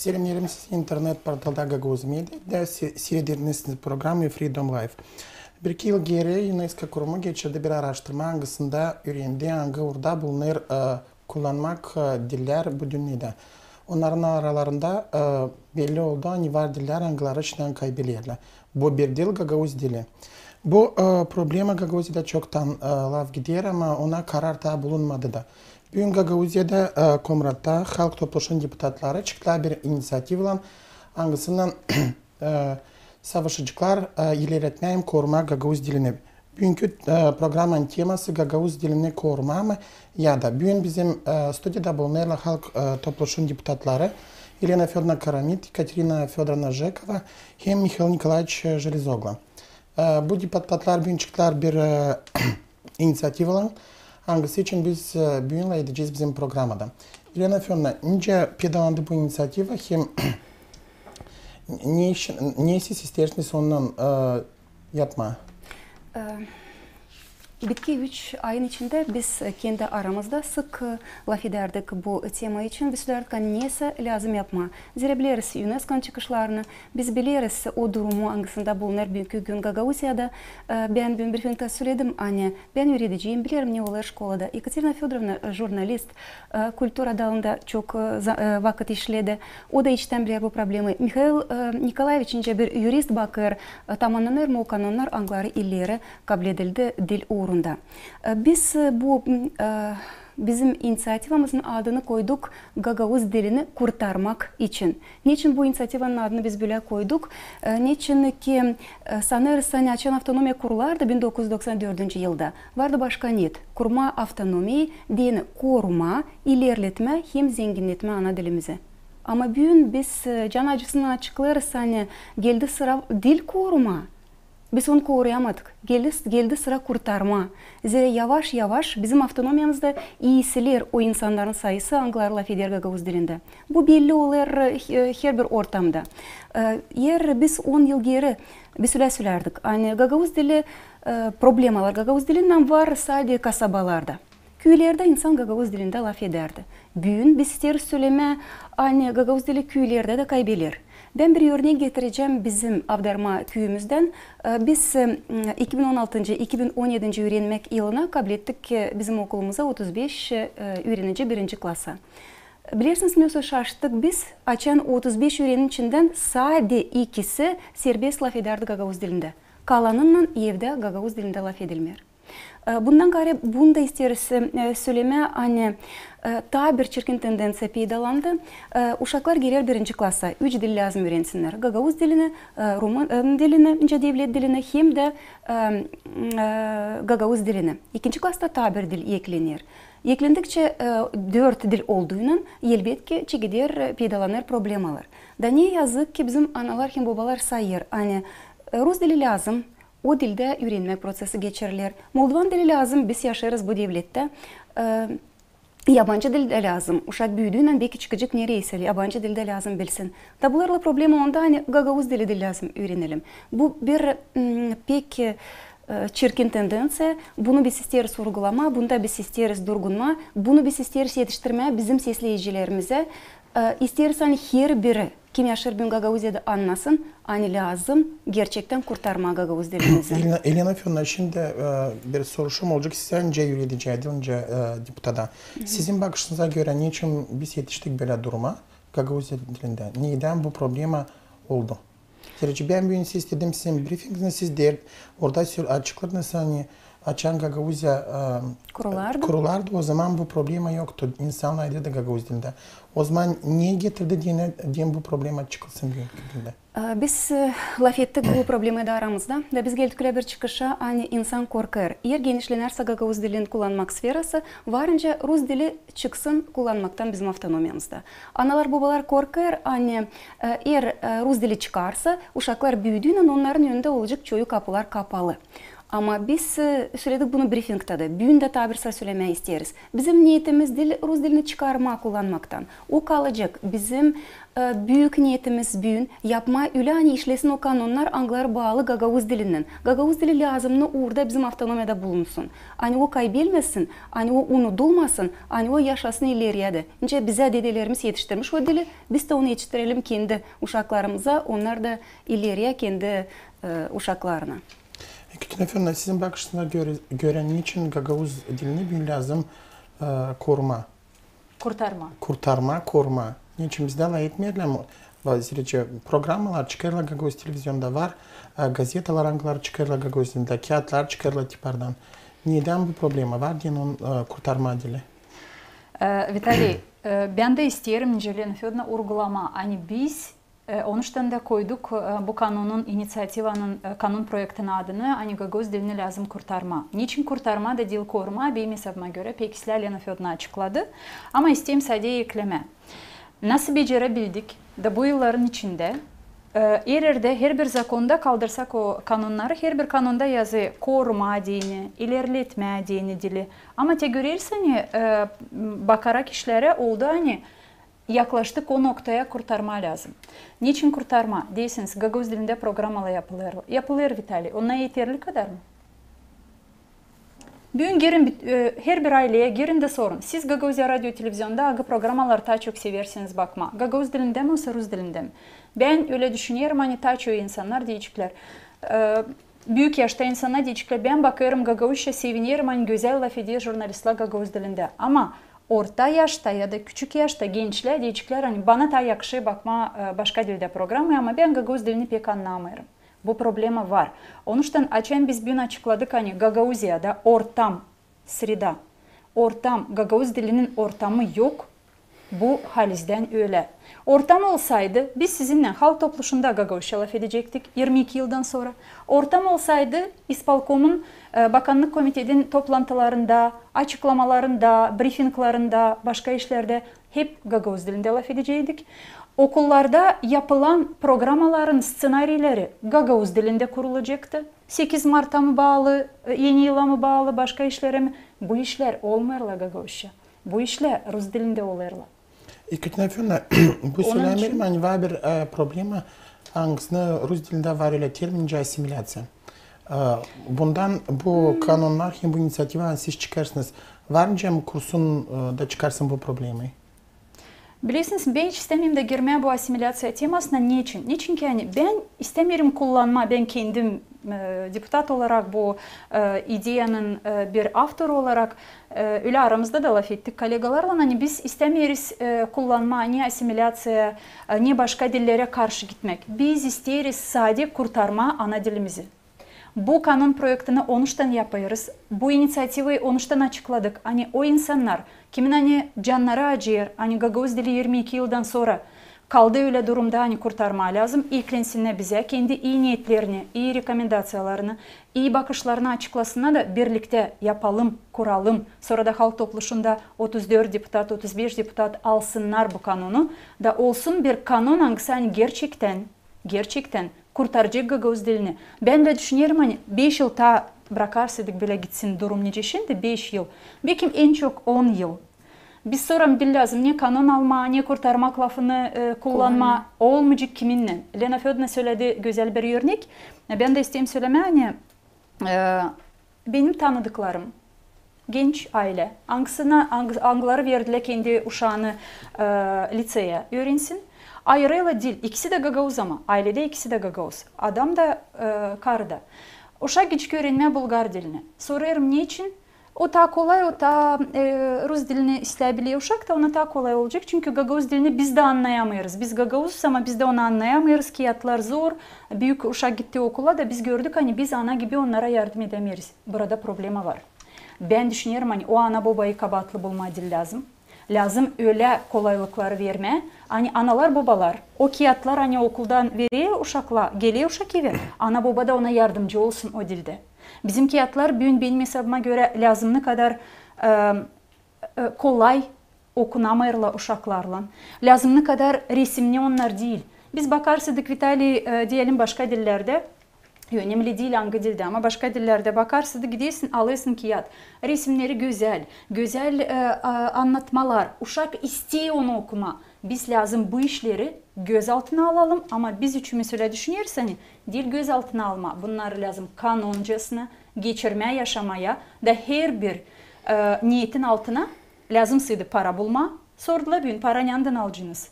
Selamlarım size internet portalda Gagavuz Media'da seyrettiğiniz programı Freedom Life. Bir iki yıl geri UNESCO Kurumu geçirdi bir araştırma hangisinde öğrendi hangi orada bulunur kullanmak diller bu dünyada. Onların aralarında belli oldu hani var diller hangileri içinden kaybediyorlar. Bu bir dil Gagavuz dili. Bu problema Gagavuz'da çoktan laf gidiyor ama ona karar da bulunmadı da. Bugün Gagavuz'da Komrat'ta halk topluluğunun deputatları çıktılar bir inisiyatifle hangisinden savaşçılar ilerletmeyim koruma Gagavuz dilini. Bugünkü programın teması Gagavuz dilini koruma mı ya da bugün bizim stüdyoda bulunan halk topluluğunun deputatları Elena Fyodorovna Karamit, Katerina Fyodorovna Zhekova hem Mikhail Nikolaevich Железогло. Bu deputatlar bugün çıktılar bir inisiyatifle hangisi için biz bugünle edeceğiz bizim programda. Elena Fyodorovna, önce pedalandı bu inisiyativa hem ne siz istersiniz ondan yapma? Bitki 3 ayın içinde biz kendi aramızda sık laf ederdik bu tema için. Biz söylerdik neyse lazım yapma. Zira biliriz UNESCO'nun çıkışlarını, biz biliriz o durumu hangisinde bulunur bugünkü gün Gagavuzya'da. Ben bir briefingde söyledim, ben öğreticiyim, bilirim ne olur şkolada. Ekaterina Fyodorovna jurnalist, kültür dalında çok vakit işledi. O da içten bilir bu problemi. Mikhail Nikolaevich ince bir jurist bakır, tamamlanır mı o kanunlar Angları illeri kabul edildi dil uğrunda. Biz bu bizim inisiyatifimizin adını koyduk Gagavuz dilini kurtarmak için. Niçin bu inisiyatifin adını biz böyle koyduk? Niçin ki sanırsam açan avtonomiya kurulardı 1994 yılda. Vardı başka niyet. Kurma avtonomiyi, dini koruma, ilerletme hem zenginletme ana dilimizi. Ama bugün biz can acısından açıklarız geldi sıra dil koruma. Biz onu koruyamadık. Geldi sıra kurtarma. Zira yavaş yavaş bizim avtonomiyamızda iyisiler o insanların sayısı Anglar laf eder Gagavuz dilinde. Bu belli olur her bir ortamda. Eğer biz 10 yıl geri biz öyle söylerdik. Gagavuz dili problemalar Gagavuz dilinden var sadece kasabalarda. Köylerde insan Gagavuz dilinde laf ederdi. Bugün biz isteriz söyleme Gagavuz dili köylerde de kaybeder. Ben bir örnek getireceğim bizim Avdarma köyümüzden. Biz 2016-2017 öğrenmek yılına kabul ettik ki bizim okulumuza 35 öğrenici birinci klasa. Bilirsiniz nasıl şaştık biz açan 35 öğrenin içinden sadece ikisi serbest laf ederdi Gagavuz dilinde. Kalanının evde Gagavuz dilinde laf edilmiyor. Bundan gayrı bunu da isteriz söyleme daha bir çirkin tendensiya peydalandı. Uşaklar gelir birinci klasa 3 dil lazım öğrensinler. Gagavuz dilini, Rumun dilini, devlet dilini hem de Gagavuz dilini. İkinci klasta daha bir dil eklenir. Eklendikçe 4 dil olduğundan elbette ki gider peydalanır problemalar. Da ne yazık ki bizim analar hem babalar sayır. Rus dili lazım. O dilde öğrenme prosesi geçirilir. Moldovan dili lazım, biz yaşarız bu devlette. Yabancı dilde lazım. Uşak büyüdüğünden belki çıkacak nereyse yabancı dilde lazım bilsin. Da bunlarla problemi onda Gagavuz dili de lazım öğrenelim. Bu bir pek çirkin tendensiya. Bunu biz isteriz sorgulama, bunda biz isteriz durgunma, bunu biz isteriz yetiştirmeye bizim sesleyicilerimize. İsteriz her biri kim yaşar bugün Gagavuzya'da anlasın, lazım gerçekten kurtarma Gagavuz dilimizi. Elena Fyodorovna, şimdi bir soruşum olacak. Sence yürüyeceğiydi önce deputada. Sizin bakışınıza göre niçin biz yetiştik böyle duruma Gagavuzya dilinde? Neden bu problema oldu? Ben bugün siz istedim sizin briefinginizi siz der orada açıkladınız açan Gagavuzya kurulardı. O zaman bu problema yoktu. İnsanlar dedi Gagavuz dilinde. O zaman niye getirdi diye bu problema çıkılsın dilinde? Biz laf ettik bu problemi de aramızda. Biz geldik öyle bir çıkışa insan korkar. Eğer genişlenirse Gagavuz dilini kullanmak sferası varınca Rus dili çıksın kullanmaktan bizim avtonomiyamızda. Analar babalar korkar. Eğer Rus dili çıkarsa uşaklar büyüdüğünden onların önünde olacak çoğu kapılar kapalı. Ama biz söyledik bunu briefingde de. Bugün de tabirse söylemeyi isteriz. Bizim niyetimiz dil, Rus dilini çıkarma, kullanmaktan. O kalacak. Bizim büyük niyetimiz bugün yapma öyle hani işlesin o kanunlar Anglar bağlı Gagavuz dilinden. Gagavuz dili lazımını orada bizim avtonomiyada bulunsun. Hani o kaybetmesin, hani o unutulmasın, hani o yaşasın ileriye de. İnce bize dedelerimiz yetiştirmiş o dili. Biz de onu yetiştirelim kendi uşaklarımıza, onlar da ileriye kendi uşaklarına. Kütüne Efendim, sizin bakışına göre niçin Gagavuz dilini bir lazım koruma? Kurtarma. Niçin bizde la etmeyelim? Bazıca programlar çıkarılan Gagavuz televizyonda var, gazetalar Anglar çıkarılan Gagavuz dilinde, kağıtlar çıkarılan tipardan. Neden bu problemi var diye onun kurtarma dili? Vitali, ben de isterim Jelena Fedorowna urgulama. Hani biz Onuştan da koyduk bu kanunun, inisiyativanın, kanun projektinin adını hani Gagavuz dilini lazım kurtarma. Niçin kurtarma da dil koruma benim hesabıma göre pek Lena Fedorowna açıkladı. Ama isteyeyim sadece ekleme. Nasıl becerebildik da bu yılların içinde yerde her bir zakonda kaldırsak o kanunları, her bir kanunda yazı koruma dini, ilerletme dini dili. Ama te görürsen bakarak işlere oldu hani yaklaştık o noktaya kurtarma lazım. Niçin kurtarma? Değilsiniz Gagavuz dilinde programalar yapılır. Yapılır Vitali. Ona yeterli kadar mı? Bugün girin, her bir aileye girin de sorun. Siz Gagavuzya radyo televizyonda hangi programaları daha çok seversiniz bakma. Gagavuz dilinde mi yoksa Rus dilinde mi? Ben öyle düşünüyorum hani daha çok insanlar diyecekler. Büyük yaşta insanlar diyecekler. Ben bakıyorum Gagavuzya seviniyorum hani güzel laf ediyor jurnalistler Gagavuz dilinde. Ama orta yaşta ya da küçük yaşta gençler diyecekler hani bana da yakışır bakma başka dilde programı ama ben Gagavuz dilini pek anlamıyorum. Bu problema var. Onuştan açen biz bugün açıkladık hani Gagavuzya'da ortam, sreda, ortam, Gagavuz dilinin ortamı yok. Bu halizden öyle. Ortam olsaydı biz sizinle halk topluluğunda Gagavuzca laf edecektik 22 yıldan sonra. Ortam olsaydı İspalkom'un Bakanlık Komite'nin toplantılarında, açıklamalarında, briefinglarında, başka işlerde hep Gagavuz dilinde laf edecektik. Okullarda yapılan programaların ssenarileri Gagavuz dilinde kurulacaktı. 8 Mart'a mı bağlı, yeni yıla mı bağlı, başka işlere mi? Bu işler olmuyorlar Gagavuzca. Bu işler Rus dilinde oluyorlar. Kütüne Efendim, bu söylemeyelim hani var bir problema hangisine Rus dilinde var öyle termince asimilasyon. Bundan bu kanunlar hem bu inisiyativa siz çıkarsınız. Var mı kursun da çıkarsın bu problemi? Bilirsiniz ben hiç istemeyeyim de girmeye bu asimilasyon temasına niçin? Niçin ki yani ben istemiyorum kullanma, ben kendim deputat olarak bu ideyanın bir autor olarak öyle aramızda da laf ettik kolegalarla hani biz istemiyoruz kullanma ni asimilasyon ni başka dillere karşı gitmek. Biz isteriz sadece kurtarma ana dilimizi. Bu kanun projektini onuştan yapıyoruz. Bu inisiyativi onuştan açıkladık. Hani o insanlar kimin hani canları acır, hani Gagavuz dili 22 yıldan sonra kaldığı öyle durumda hani kurtarma lazım. İlklensinler bize, kendi iyi niyetlerini, iyi rekomendasyonlarını, iyi bakışlarını açıklasınlar da birlikte yapalım, kuralım. Sonra da halk topluluğunda 34 deputat, 35 deputat alsınlar bu kanunu. Da olsun bir kanun hangisi hani gerçekten kurtaracak Gagavuz dilini. Ben de düşünüyorum hani 5 yıl daha bırakarsak bile gitsin durum nice şimdi 5 yıl. Belki en çok 10 yıl. Biz sonra bil lazım ne kanun alma, ne kurtarmak lafını kullanma olmayacak kiminle. Lena Fedorowna söyledi güzel bir örnek. Ben de isteyeyim söylemeye hani benim tanıdıklarım genç aile. Angları verdiler kendi uşağını liseye öğrensin. Ayrıyla dil. İkisi de Gagavuz ama. Ailede ikisi de Gagavuz. Adam da karı da. Uşak geçik öğrenmeye Bulgar dilini. Soruyorum niçin? O daha kolay, o daha Rus dilini isteyebiliyor uşak da ona daha kolay olacak. Çünkü Gagavuz dilini biz de anlayamıyoruz. Biz Gagavuzuz ama biz de onu anlayamıyoruz. Kağıtlar zor. Büyük uşak gitti okula da biz gördük hani biz ana gibi onlara yardım edemiyoruz. Burada problema var. Ben düşünüyorum hani o ana babayı kabahatli bulma dil lazım. Lazım öyle kolaylıkları verme. Hani analar babalar o kağıtlar hani okuldan veriyor uşakla geliyor uşak eve. Ana baba da ona yardımcı olsun o dilde. Bizim kağıtlar benim hesabıma göre lazım ne kadar kolay okunamıyorlar uşaklarla. Lazım ne kadar resimli onlar değil. Biz bakarsak Vitali diyelim başka dillerde önemli değil hangi dilde ama başka dillerde bakarsın da gidiyorsun alırsın kağıt. Resimleri güzel, güzel anlatmalar. Uşak istiyor onu okuma. Biz lazım bu işleri göz altına alalım ama biz üçümüz öyle düşünüyoruz hani dil göz altına alma. Bunlar lazım kanoncasına, geçirmeye, yaşamaya da her bir niyetin altına lazımsıydı para bulma. Sordular bugün para nereden alacaksınız?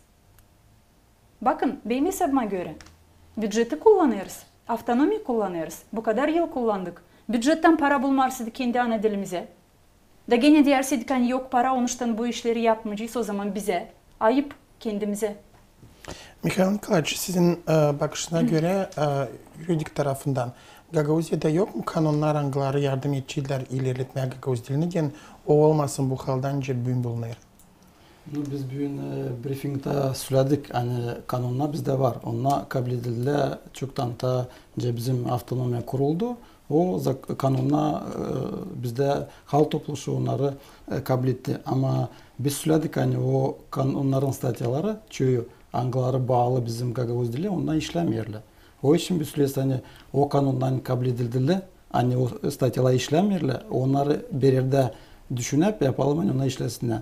Bakın benim hesabıma göre bütçeti kullanıyoruz. Avtonomi kullanıyoruz. Bu kadar yıl kullandık. Bütçetten para bulmarsıydı kendi ana dilimize. Da gene derseydik hani yok para onuştan bu işleri yapmayacağız o zaman bize. Ayıp kendimize. Mikhail Nikolaevich, sizin bakışına göre yuridik tarafından Gagauzya'da yok mu kanunlar, angıları yardım ediciler ilerletmeye Gagavuz dilini? O olmasın bu halden önce büyün bulunur. Biz bugün briefingde söyledik, hani kanunlar bizde var. Onlar kabul edildi. Çoktan ta bizim avtonomiya kuruldu. O kanunlar bizde halk topluluğu onları kabul etti. Ama biz söyledik hani o kanunların statyaları çoğu angıları bağlı bizim Gagavuz dili ondan işlemiyorlar. O için biz söylüyoruz hani o kanundan kabul edildiler. Hani o statyalar işlemiyorlar. Onları bir yerde düşünüp yapalım hani onlar işlesinler.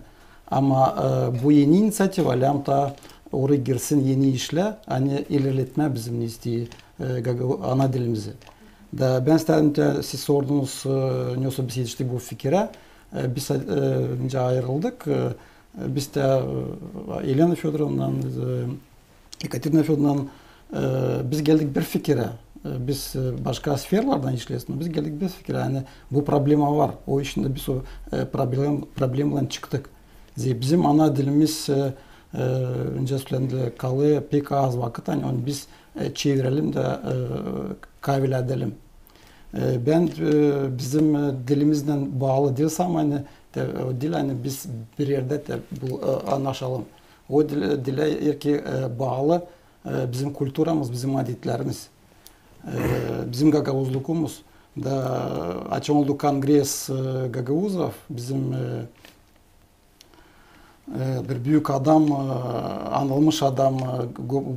Ama bu yeni inisiyatif alamda oraya girsin yeni işle hani ilerletme bizim isteği ana dilimizi. Da ben istedim siz sordunuz nasıl biz yetiştik bu fikire. Biz önce ayrıldık. Biz de Elena Fyodorovna'dan, Ekaterina Fyodorovna'dan biz geldik bir fikire. Biz başka sferlerden işleyesin. Biz geldik bir fikire. Yani bu problema var. O işinde biz o problemden çıktık. Bizim ana dilimiz önce söylendi kalıyor pek az vakit hani onu biz çevirelim de kaybederelim. Ben bizim dilimizden bağlı değilsem hani o dil hani biz bir yerde de bu anlaşalım. O dile ki bağlı bizim kültürümüz, bizim adetlerimiz, bizim Gagavuzlukumuz. Da açıldı kongres Gagavuzov bizim bir büyük adam, anılmış adam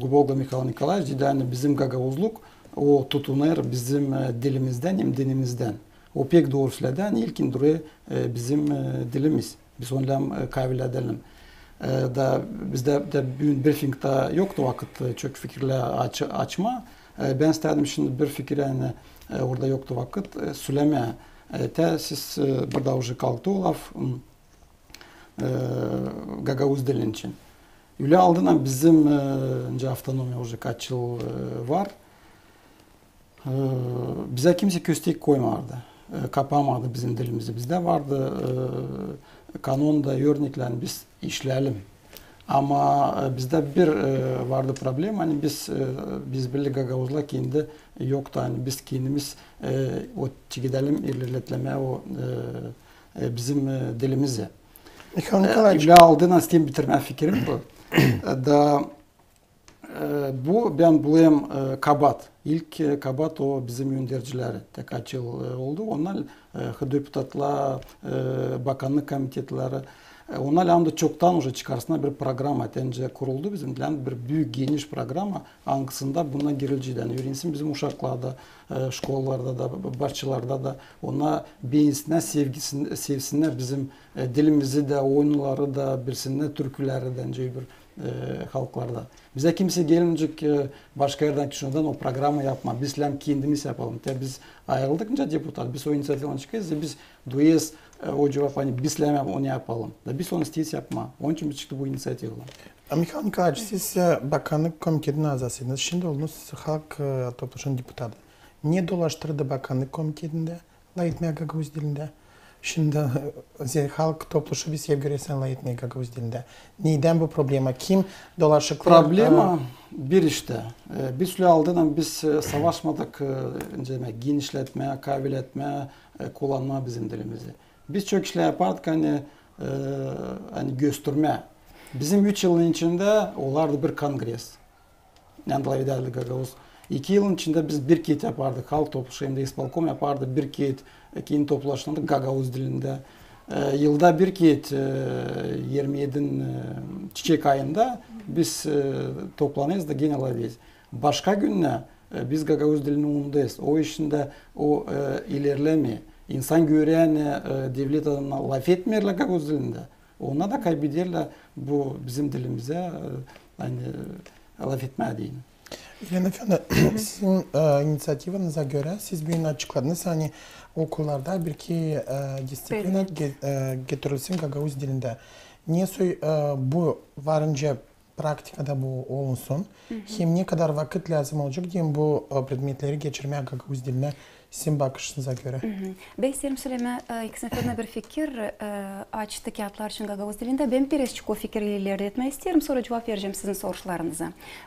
Guboga Mikhail Nikolaevich dedi yani bizim Gagavuzluk o tutunur bizim dilimizden hem dinimizden. O pek doğru söyledi. Yani ilkin duruyor bizim dilimiz. Biz onunla kaybedelim. Da bizde de briefingde yoktu vakit çok fikirle açma. Ben istedim şimdi bir fikir yani orada yoktu vakit söyleme. Siz burada уже kalktı olaf. Gagavuz dilin için. Öyle aldığından bizim avtonomiya уже kaç yıl var. Bize kimse köstek koymadı. Kapamadı bizim dilimizi. Bizde vardı kanunda örneklerini biz işleyelim. Ama bizde bir vardı problem. Hani biz birlik Gagavuzla kendi yoktu. Hani biz kendimiz o gidelim ilerletmeye o bizim dilimizi. Öyle aldığından isteyeyim bitirme fikrim bu. Da bu ben bulayım Kabat. İlk Kabat o bizim yöneticileri. Kaç yıl oldu. Onlar deputatlar, bakanlık komitetleri. Onlar anda çoktan уже çıkarsınlar bir program önce kuruldu bizim bir büyük geniş program hangisinde buna girileceği. Yani öğrensin bizim uşaklarda, şkollarda da, bahçelerde da ona beğensinler, sevsinler bizim dilimizi de, oyunları da, bilsinler, türküleri de bir halklarda. Bize kimse gelinecek başka yerden kişiden o programı yapma. Biz kendimiz yapalım. Biz ayrıldıkça deputat, biz o inisiyatiften çıkıyoruz. Biz duyuyoruz o cevap hani biz onu yapalım. Da biz onu isteyiz yapma. Onun için biz çıktı bu inisiyatifle. Mikhail Nikolaevich, siz bakanlık komitetinin azasınız. Şimdi oldunuz halk topluluğunun deputatı. Niye dolaştırdı bakanlık komitetinde? Layıtmaya Gagavuz dilinde. Şimdi halk topluluğu bir sevgilesen layıtmaya Gagavuz dilinde. Neden bu problema? Kim dolaşıklar? Problema bir işte. Bir süre aldığından biz savaşmadık. Genişletmeye, kaybetmeye, kullanmaya bizim dilimizi. Biz çok işler yapardık hani gösterme. Bizim 3 yılın içinde olardı bir kongres. Yandalı idareli Gagavuz. 2 yılın içinde biz bir kit yapardık. Halk topluluğu hem de İspalkom yapardı. Bir kit, ikinci toplaşlandık Gagavuz dilinde. Yılda bir kit 27 çiçek ayında biz toplanıyoruz da gene alabiliriz. Başka günle biz Gagavuz dilini unutuyuz. O işinde o ilerleme, insan gören devlet adına laf etmiyorlar Gagavuz dilinde. Ona da kaybederler bu bizim dilimize hani laf etmediğini. İlhan Efendi, sizin inisiyatifanıza göre siz bir açıkladınız. Hani okullarda bir iki disiplina getirilsin Gagavuz dilinde. Niye bu varınca praktikada bu olunsun? Hem ne kadar vakit lazım olacak diyeyim bu predmetleri geçirmeye Gagavuz diline sizin bakışınıza göre. Ben isterim söyleme, İlhan Efendi bir fikir açtı kağıtlar için Gagavuz dilinde. Ben birazcık o fikri ileri etmeyi isterim. Sonra cevap vereceğim sizin sorularınıza.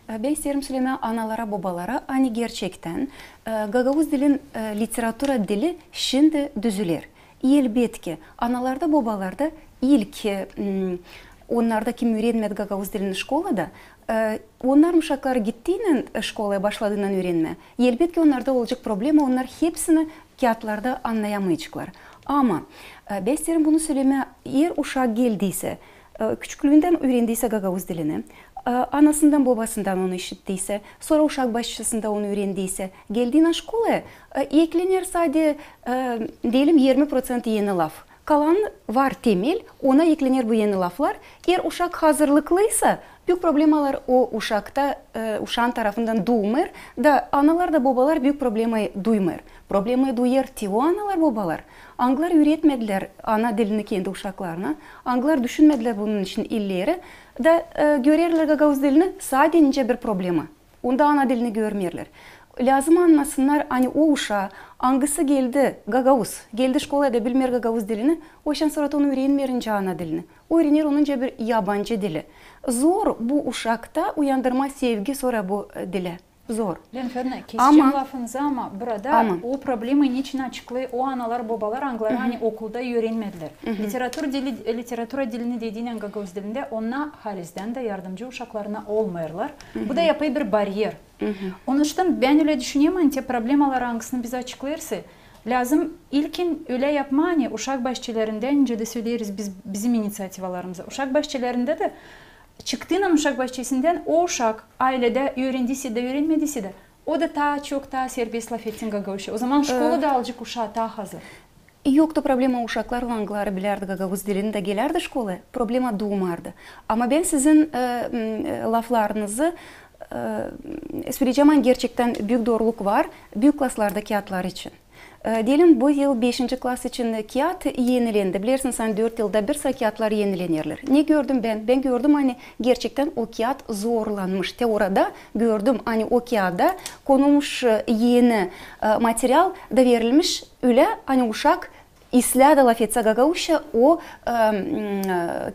Ben isterim söyleme analara, babalara hani gerçekten Gagavuz dilin literatüra dili şimdi düzülür. Elbette analarda, babalarda ilk onlarda kim öğrenmedi Gagavuz dilini şkolada, onlar uşakları gittiğinden şkolaya başladığından öğrenme. Elbette onlarda olacak problem, onlar hepsini kağıtlarda anlayamayacaklar. Ama ben isterim bunu söyleme, eğer uşak geldiyse, küçüklüğünden öğrendiyse Gagavuz dilini, anasından babasından onu işittiyse, sonra uşak başçısında onu öğrendiyse, geldiğinde şkolaya eklenir sadece diyelim 20% yeni laf. Kalan var temel, ona eklenir bu yeni laflar. Eğer uşak hazırlıklıysa, büyük problemalar o uşakta, uşağın tarafından duyulmur da analar da babalar büyük problemi duymur. Problemi duyar o analar babalar. Anglar üretmediler ana dilini kendi uşaklarına. Anglar düşünmediler bunun için illeri. Da görürler Gagavuz dilini sadece bir problemi. Onda ana dilini görmürler. Lazım anlasınlar hani o uşağı hangisi geldi Gagavuz, geldi şkolaya da bilmiyor Gagavuz dilini, o işten sonra onu öğrenmeyince ana dilini. O öğrenir onunca bir yabancı dili. Zor bu uşakta uyandırma sevgi sonra bu dile. Zor. Lenferna, keseceğim lafınızı ama burada o problemi niçin açıklıyor o analar babalar angları hani okulda öğrenmediler. Literatüra dilini dediğin Gagavuz dilinde ona harizden de yardımcı uşaklarına olmuyorlar. Bu da yapay bir bariyer. Onun için ben öyle düşünüyorum hani problemalar hangisini bize açıklayırsa lazım ilkin öyle yapma hani uşak bahçelerinde önce de söyleriz bizim inisiyativalarımıza. Uşak bahçelerinde de çıktığın uşak bahçesinden o uşak ailede öğrendiyse de öğrenmediyse de o da çok daha serbest laf etsin Gagavuz'u. O zaman şkolada alacak uşağı daha hazır. Yoktu problema uşaklarla angları bilerdi Gagavuz dilinde gelerdi şkolaya. Problema duymardı. Ama ben sizin laflarınızı söyleyeceğim gerçekten büyük doğruluk var. Büyük klaslarda kağıtlar için. Diyelim bu yıl 5. klas için kağıt yenilendi. Bilirsiniz sen 4 yılda bir kağıtlar yenilenirler. Ne gördüm ben? Ben gördüm hani gerçekten o kağıt zorlanmış. Teoride gördüm hani o kağıda konulmuş yeni materyal da verilmiş. Öyle hani uşak İslada laf etse Gagavuz'a o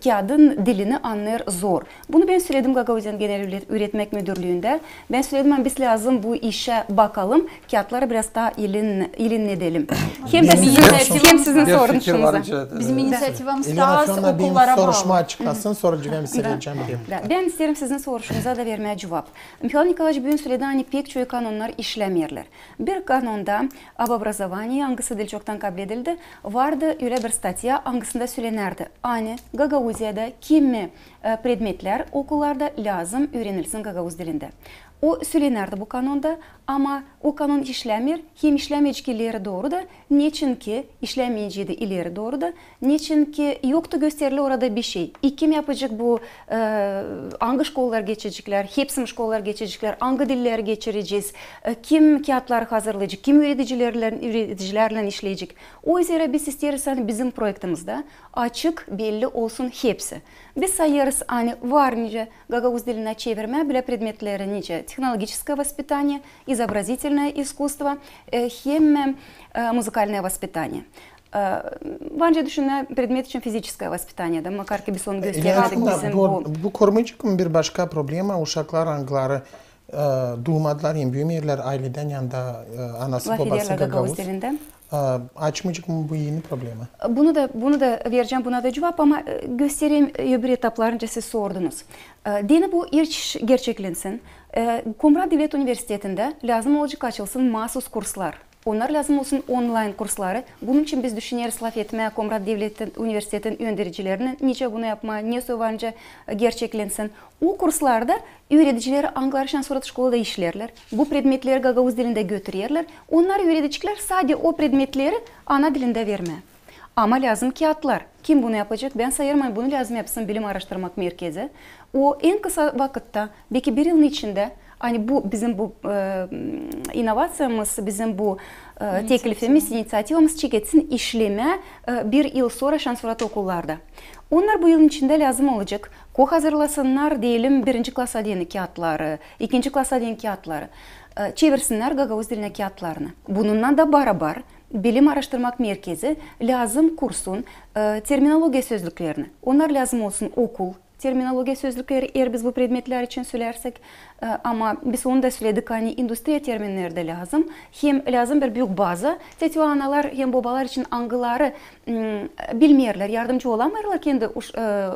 kağıdın dilini anlar zor. Bunu ben söyledim Gagavuz'un Genel Üretmek Müdürlüğü'nde. Ben söyledim biz lazım bu işe bakalım. Kağıtları biraz daha ilin edelim. Hem sizin sorunuşunuza. Bizim inisiyativamız daha az okullara bağlı. İlhan soruşma açıklasın sonra cevap vereceğim. Ben isterim sizin soruşunuza da vermeye cevap. Mikhail Nikolaevich bugün söyledi hani pek çok kanunlar işlemirler. Bir kanunda образование hangisi dil çoktan kabul edildi. Vardı öyle bir statya hangisinde söylenirdi. Hani Gagavuz'da kimi predmetler okullarda lazım öğrenilsin Gagavuz dilinde. O söylenirdi bu kanunda ama o kanun işlemir. Hem işlemeyicileri doğru da niçin ki işlemeyiciyi de ileri doğru da niçin ki yoktu gösterili orada bir şey. Kim yapacak bu hangi şkollar geçecekler, hepsi şkollar geçecekler, hangi diller geçireceğiz, kim kağıtlar hazırlayacak, kim üreticilerle işleyecek. O yüzden biz isteriz hani bizim projektimizde açık belli olsun hepsi. Biz sayarız hani var nice Gagavuz diline çevirme bile predmetleri nice технологическое воспитание, изобразительное искусство, hem музыкальное воспитание. Bence düşünme predmet için fizическое воспитание da makar ki biz onu gösterdik bizim bu. Bu korumayacak mı bir başka problema uşaklar angları duymadılar hem büyümeyirler aileden yanında anası babası Gagavuz. Açmayacak mı bu yeni problemi? Bunu da vereceğim, buna da cevap ama göstereyim öbür etaplarınca siz sordunuz. Dini bu iş gerçeklensin. Kumra Devlet Üniversitesi'nde lazım olacak açılsın mahsus kurslar. Onlar lazım olsun online kursları. Bunun için biz düşünüyoruz laf etmeye Komrat Devlet Üniversitesi'nin öğrencilerinin nice bunu yapma, niye söyleyince gerçeklensin. O kurslarda öğreticileri Anglar Şansurat Şkola'da işlerler. Bu predmetleri Gagavuz dilinde götürüyorlar. Onlar öğreticiler sadece o predmetleri ana dilinde vermeye. Ama lazım kağıtlar. Kim bunu yapacak? Ben sayarım, bunu lazım yapsın Bilim Araştırmak Merkezi. O en kısa vakitte, belki bir yılın içinde, hani bu bizim bu inovasyamız, bizim bu teklifimiz, inisiyativimiz çeketsin işleme bir yıl sonra Şansurat okullarda. Onlar bu yılın içinde lazım olacak. Hazırlasınlar diyelim 1. klasa diyen kağıtları, 2. klasa diyen kağıtları. Çevirsinler Gagavuz diline kağıtlarını. Bununla da beraber Bilim Araştırmak Merkezi lazım kursun terminoloji sözlüklerini. Onlar lazım olsun okul. Terminoloji sözlükleri eğer biz bu predmetler için söylersek ama biz onu da söyledik hani industriya terminleri de lazım. Hem lazım bir büyük baza. Tetiği analar hem babalar için angıları bilmiyorlar, yardımcı olamıyorlar kendi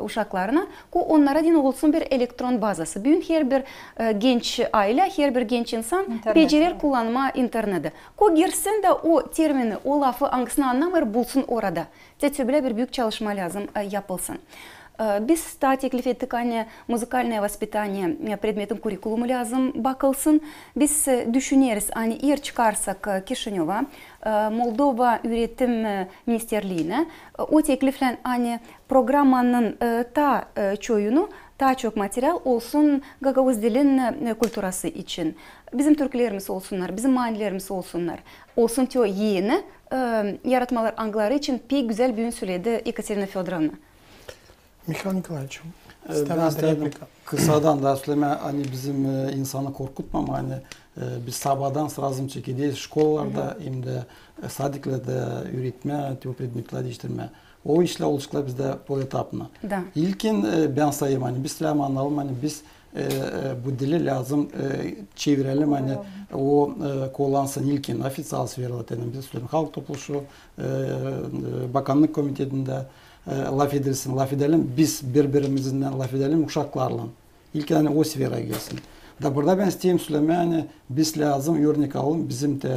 uşaklarına. Onlara din olsun bir elektron bazası. Bugün her bir genç aile, her bir genç insan becerir kullanma interneti. Girsin de o termini, o lafı angısını anlamır bulsun orada. Tetiği bile bir büyük çalışma lazım yapılsın. Biz daha teklif ettik hani müzikalne vaspitание predmetin kurikulumu lazım bakılsın. Biz düşünüyoruz hani eğer çıkarsak Kişinev'a, Moldova Üretim Ministerliğine o teklifle hani programının ta çoğunu daha çok materyal olsun Gagavuz dilin kültürası için. Bizim Türklerimiz olsunlar, bizim manilerimiz olsunlar. Olsun diyor yeni yaratmalar angları için pek güzel bir ün söyledi Ekaterina Fyodorovna. Mikhail Nikolaevich, ben istedim kısadan da söyleme hani bizim insanı korkutmam hani biz sabahdan srazım çekildiği şkollarda hem de sadiklerde üretme, tip predmetler değiştirme. O işle oluşuklar bizde poletapna. İlkin ben sayayım hani biz selam anlayalım hani biz bu dili lazım çevirelim hani o kullansın ilkin ofisyal sferalarında biz söyleyeyim halk topluluğu bakanlık komitetinde laf edilsin, laf edelim, biz birbirimizden laf edelim uşaklarla. İlk yani o sfera gelsin. Da burada ben isteyeyim söylemeye yani biz lazım örnek alalım bizim de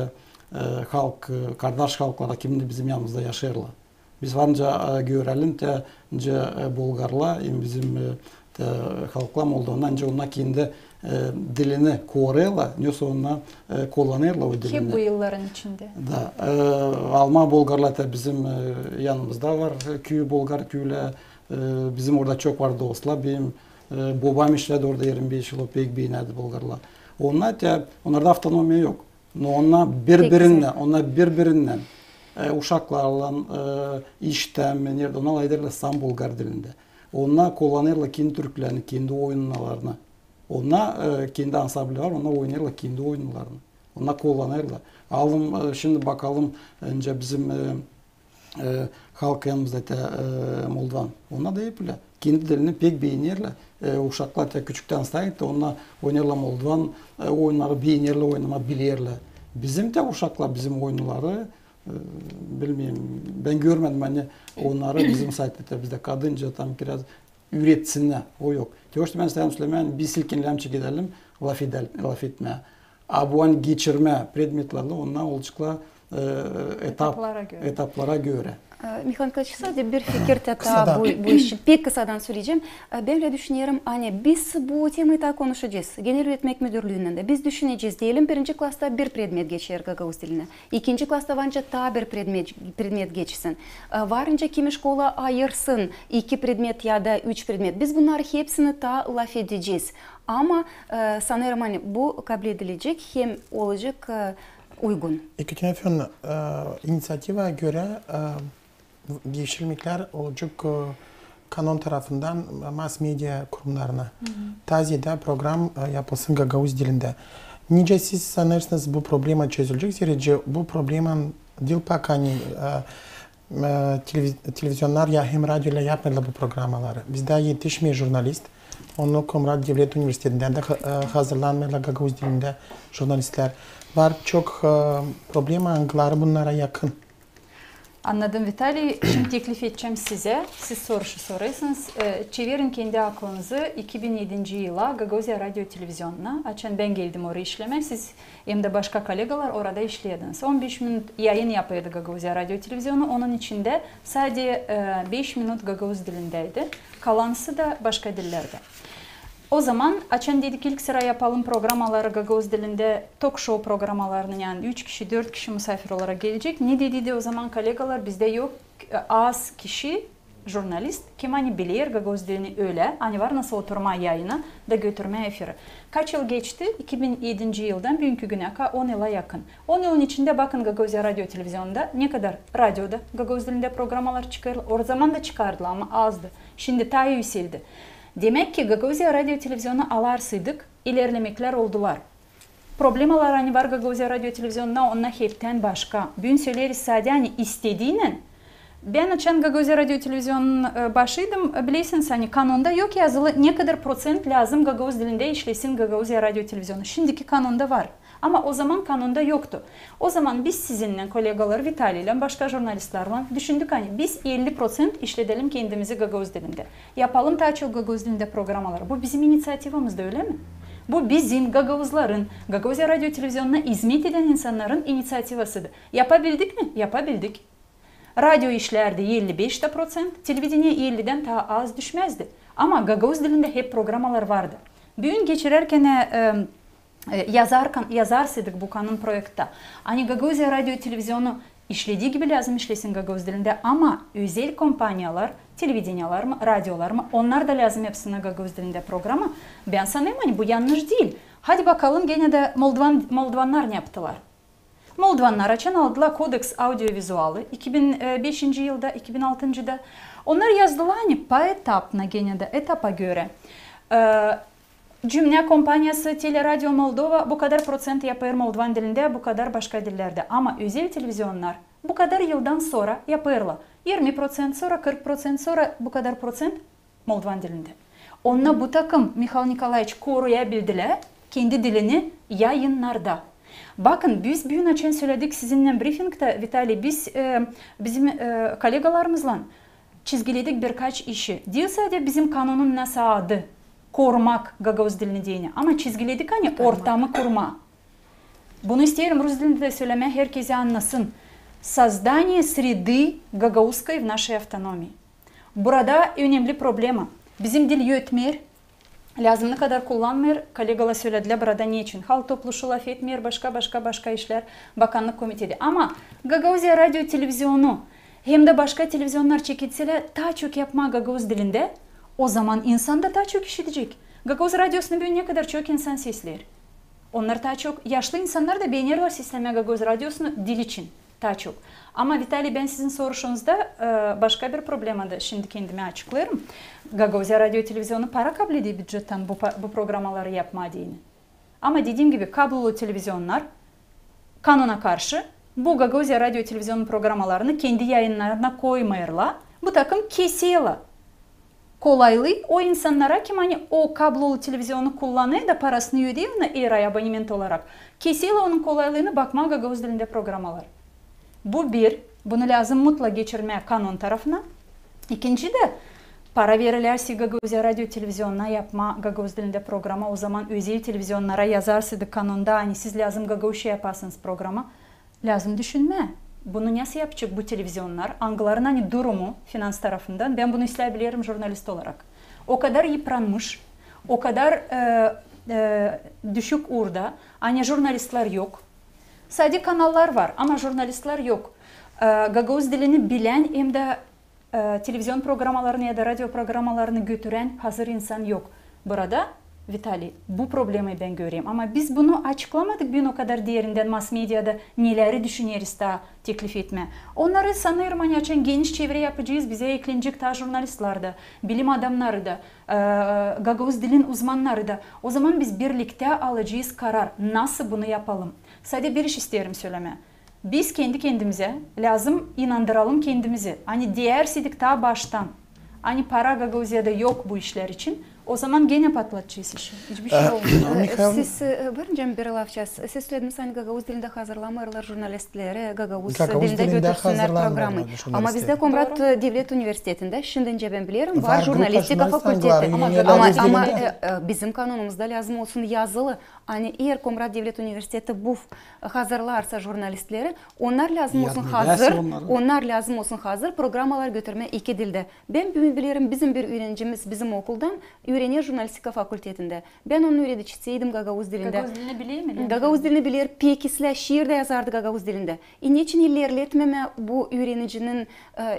halk, kardeş halklara kimde bizim yanımızda yaşarlar. Biz varınca görelim de Bulgarla bizim halkla Moldova'ndan önce onlar kendi dilini koruyorlar, neyse onlar kullanıyorlar o dilini. Ki bu yılların içinde. Da, Alman Bulgarlar da bizim yanımızda var. Köy Bulgar köyle bizim orada çok var dostlar. Benim babam işledi orada 25 yıl pek beğenerdi Bulgarlar. Onlarda avtonomiya yok. Onlar birbirinden uşaklarla işten nerede onlar ederler sam Bulgar dilinde. Onlar kullanırlar kendi Türklerini, kendi oyunlarını. Onlar kendi ansambli var, onlar oynarlar kendi oyunlarını. Onlar kullanırlar. Şimdi bakalım önce bizim halk yanımızda Moldovan. Onlar da yapıyorlar. Kendi dilini pek beğenirler. Uşaklar da küçükten sayıp da onlar oynarlar Moldovan oyunları beğenirler, oynama bilirler. Bizim de uşaklar bizim oyunları bilmiyorum. Ben görmedim hani onları bizim saytıda bizde kadınca tam biraz üretsinler. O yok. Diyorsun ben sana söyleyeyim biz silkinlemçi gidelim laf etmeye. Bu geçirme predmetlerle onlar olacaklar etaplara göre. Mikhail Nikolaevich sadece bir fikir bu işi pek kısadan söyleyeceğim. Ben öyle düşünüyorum hani biz bu temayı daha konuşacağız. Genel Öğretmek Müdürlüğü'nde de biz düşüneceğiz diyelim 1. klasta bir predmet geçer Gagavuz diline. 2. klasta varınca daha bir predmet geçsin. Varınca kimi şkola ayırsın 2 predmet ya da 3 predmet. Biz bunları hepsini daha laf edeceğiz. Ama sanırım hani bu kabul edilecek hem olacak uygun. Ekaterina Fyodorovna, inisiyativa göre değişiklikler olacak kanon tarafından mass medya kurumlarına. Taziyede program yapılsın Gagavuz dilinde. Nice siz sanırsınız bu problema çözülecek? Zira bu problemin dil pak hani televizyonlar ya hem radyoyla yapmadılar bu programları. Bizde yetişmiyor jurnalist. Onu Komrat Devlet Üniversitesi'nden de hazırlanmalı Gagavuz dilinde jurnalistler var. Çok problem angları bunlara yakın. Anladım Vitali. Şimdi teklif edeceğim size. Siz sorarsınız. Çevirin kendi aklınızı 2007 yıla Gagozya Radyo Televizyonu'na. Açın ben geldim oraya işleme. Siz hem de başka kolegalar orada işleyediniz. 15 minut yayın yapıyordu Gagozya Radyo Televizyonu. Onun içinde sadece 5 minut Gagavuz dilindeydi. Kalansı da başka dillerde. O zaman açan dedik ilk sıra yapalım programaları Gagavuz dilinde talk show programalarını yani 3 kişi 4 kişi misafir olarak gelecek. Ne dedi o zaman kolegalar bizde yok az kişi jurnalist kim hani bilir Gagavuz dilini öyle hani var nasıl oturma yayını da götürme efiri. Kaç yıl geçti? 2007 yıldan bugünkü güne 10 yıla yakın. 10 yılın içinde bakın Gagavuzya Radyo Televizyonu'nda ne kadar radyoda Gagavuz dilinde programalar çıkarıldı. O zaman da çıkardılar ama azdı. Şimdi daha yükseldi. Demek ki Gagavuzya Radyo Televizyonu alarsaydık ilerlemekler oldular. Problemalar hani var Gagavuzya Radyo Televizyonu'na onlar hepten başka. Bugün söyleriz sadece hani istediğinin. Ben açan Gagavuzya Radyo Televizyonu'nun başıydım. Bilirsiniz hani kanunda yok yazılı ne kadar procent lazım Gagavuz dilinde işlesin Gagavuzya Radyo Televizyonu. Şimdiki kanunda var. Ama o zaman kanunda yoktu. O zaman biz sizinle, kolegalar Vitali ile başka jurnalistlerle düşündük hani biz 50% işledelim kendimizi Gagavuz dilinde. Yapalım daha çok Gagavuz dilinde programalar. Bu bizim inisiyatifimizde öyle mi? Bu bizim Gagavuzların, Gagavuzya Radyo Televizyonu'na hizmet eden insanların inisiyatifasıdır. Yapabildik mi? Yapabildik. Radyo işlerdi 55%, televizyon 50'den daha az düşmezdi. Ama Gagavuz dilinde hep programalar vardı. Bugün geçirerken yazarsaydık bu kanun projekte. Hani Gagavuzya Radyo Televizyonu işlediği gibi lazım işlesin Gagavuz dilinde ama özel kompanyalar, televizyolar mı, radyolar mı onlar da lazım yapsın Gagavuz dilinde programı. Ben sanıyorum hani bu yanlış değil. Hadi bakalım gene de Moldovanlar ne yaptılar? Moldovanlar açan aldılar Kodeks Audiovizualı 2005 yılda, 2006'da. Onlar yazdılar hani poetapna gene de etapa göre. Cümle kompanyası Teleradyo Moldova bu kadar procent yapar Moldovan dilinde, bu kadar başka dillerde. Ama özel televizyonlar bu kadar yıldan sonra yaparlar. 20% sonra 40% sonra bu kadar procent Moldovan dilinde. Onunla bu takım Mikhail Nikolaevich koruyabildiler kendi dilini yayınlarda. Bakın biz bugün açın söyledik sizinle briefingde Vitali biz bizim kolegalarımızla çizgiledik birkaç işi. Değil sadece bizim kanunun nasıl adı? Korumak Gagavuz dilini diyene. Ama çizgiledik hani ortamı kurma. Bunu isterim Rus dilinde de söyleme herkese anlasın. Создание среды Gagavuzской в нашей автономии. Burada önemli problema. Bizim dil yetmiyor. Lazım ne kadar kullanmıyor. Kolegalar söylediler burada niçin. Halk topluluğu laf etmiyor. Başka işler. Bakanlık komitede. Ama Gagavuzya Radyo Televizyonu hem de başka televizyonlar çekilseler daha çok yapma Gagavuz dilinde. O zaman insan da daha çok işitecek. Gagavuz Radyosu'nu ne kadar çok insan sesler. Onlar daha çok, yaşlı insanlar da beğeniyorlar sisteme Gagavuz Radyosu'nu dil için daha çok. Ama Vitali ben sizin soruşunuzda başka bir problemadı. Şimdi kendime açıklarım. Gagavuzya Radyo Televizyonu para kabul ediyor bütçetten bu programaları yapma diyeni. Ama dediğim gibi kablolu televizyonlar kanuna karşı bu Gagavuzya Radyo Televizyonu programalarını kendi yayınlarına koymuyorlar. Bu takım kesiyorlar. Kolaylı o insanlara kim hani o kablolu televizyonu kullanıyor da parasını ödüyor ona ERA abonement olarak. Kesiyle onun kolaylığını bakma Gagavuz dilinde programalar. Bu bir, bunu lazım mutlaka geçirmeye kanun tarafına. İkinci de para verirlerse Gagavuzya Radyo Televizyonuna yapma Gagavuz dilinde programa o zaman özel televizyonlara yazarsaydı kanunda hani siz lazım Gagavuzca yaparsınız programa. Lazım düşünme. Bunu nasıl yapacak bu televizyonlar? Angların hani durumu finans tarafından ben bunu isteyebilirim jurnalist olarak. O kadar yıpranmış, o kadar düşük orada. Hani jurnalistler yok. Sadece kanallar var ama jurnalistler yok. Gagavuz dilini bilen hem de televizyon programalarını ya da radyo programalarını götüren hazır insan yok. Burada Vitali bu problemi ben göreyim ama biz bunu açıklamadık bir o kadar diğerinden mass medyada neleri düşünüyoruz da teklif etme. Onları sanırım hani açan geniş çevre yapacağız bize eklenecek ta jurnalistler de, bilim adamları da, Gagavuz dilin uzmanları da. O zaman biz birlikte alacağız karar nasıl bunu yapalım. Sadece bir iş isterim söyleme. Biz kendi kendimize lazım inandıralım kendimizi. Hani diğer sidik ta baştan. Hani para Gagavuzya'da yok bu işler için. O zaman gene patlatacağız işi. Hiçbir şey olmuyor. Siz birinci bir lafças. Siz söylediniz hani Gagavuz dilinde hazırlamıyorlar jurnalistleri, Gagavuz dilinde götürsünler programı. Ama bizde Komrat Devlet Üniversitesi'nde, şimdince ben biliyorum, var jurnalistika fakülteti. Ama bizim kanunumuzda lazım olsun yazılı. Hani eğer Komrat Devlet Üniversitesi bu hazırlarsa jurnalistleri, onlar lazım olsun hazır programalar götürme iki dilde. Ben bilirim bizim bir öğrencimiz bizim okuldan öğreniyor jurnalistika fakültetinde. Ben onun öğreticisiydim Gagavuz dilinde. Gagavuz dilini biliyor mu? Gagavuz dilini bilir, pekisle şiir de yazardı Gagavuz dilinde. Niçin ilerletmeme bu öğrenicinin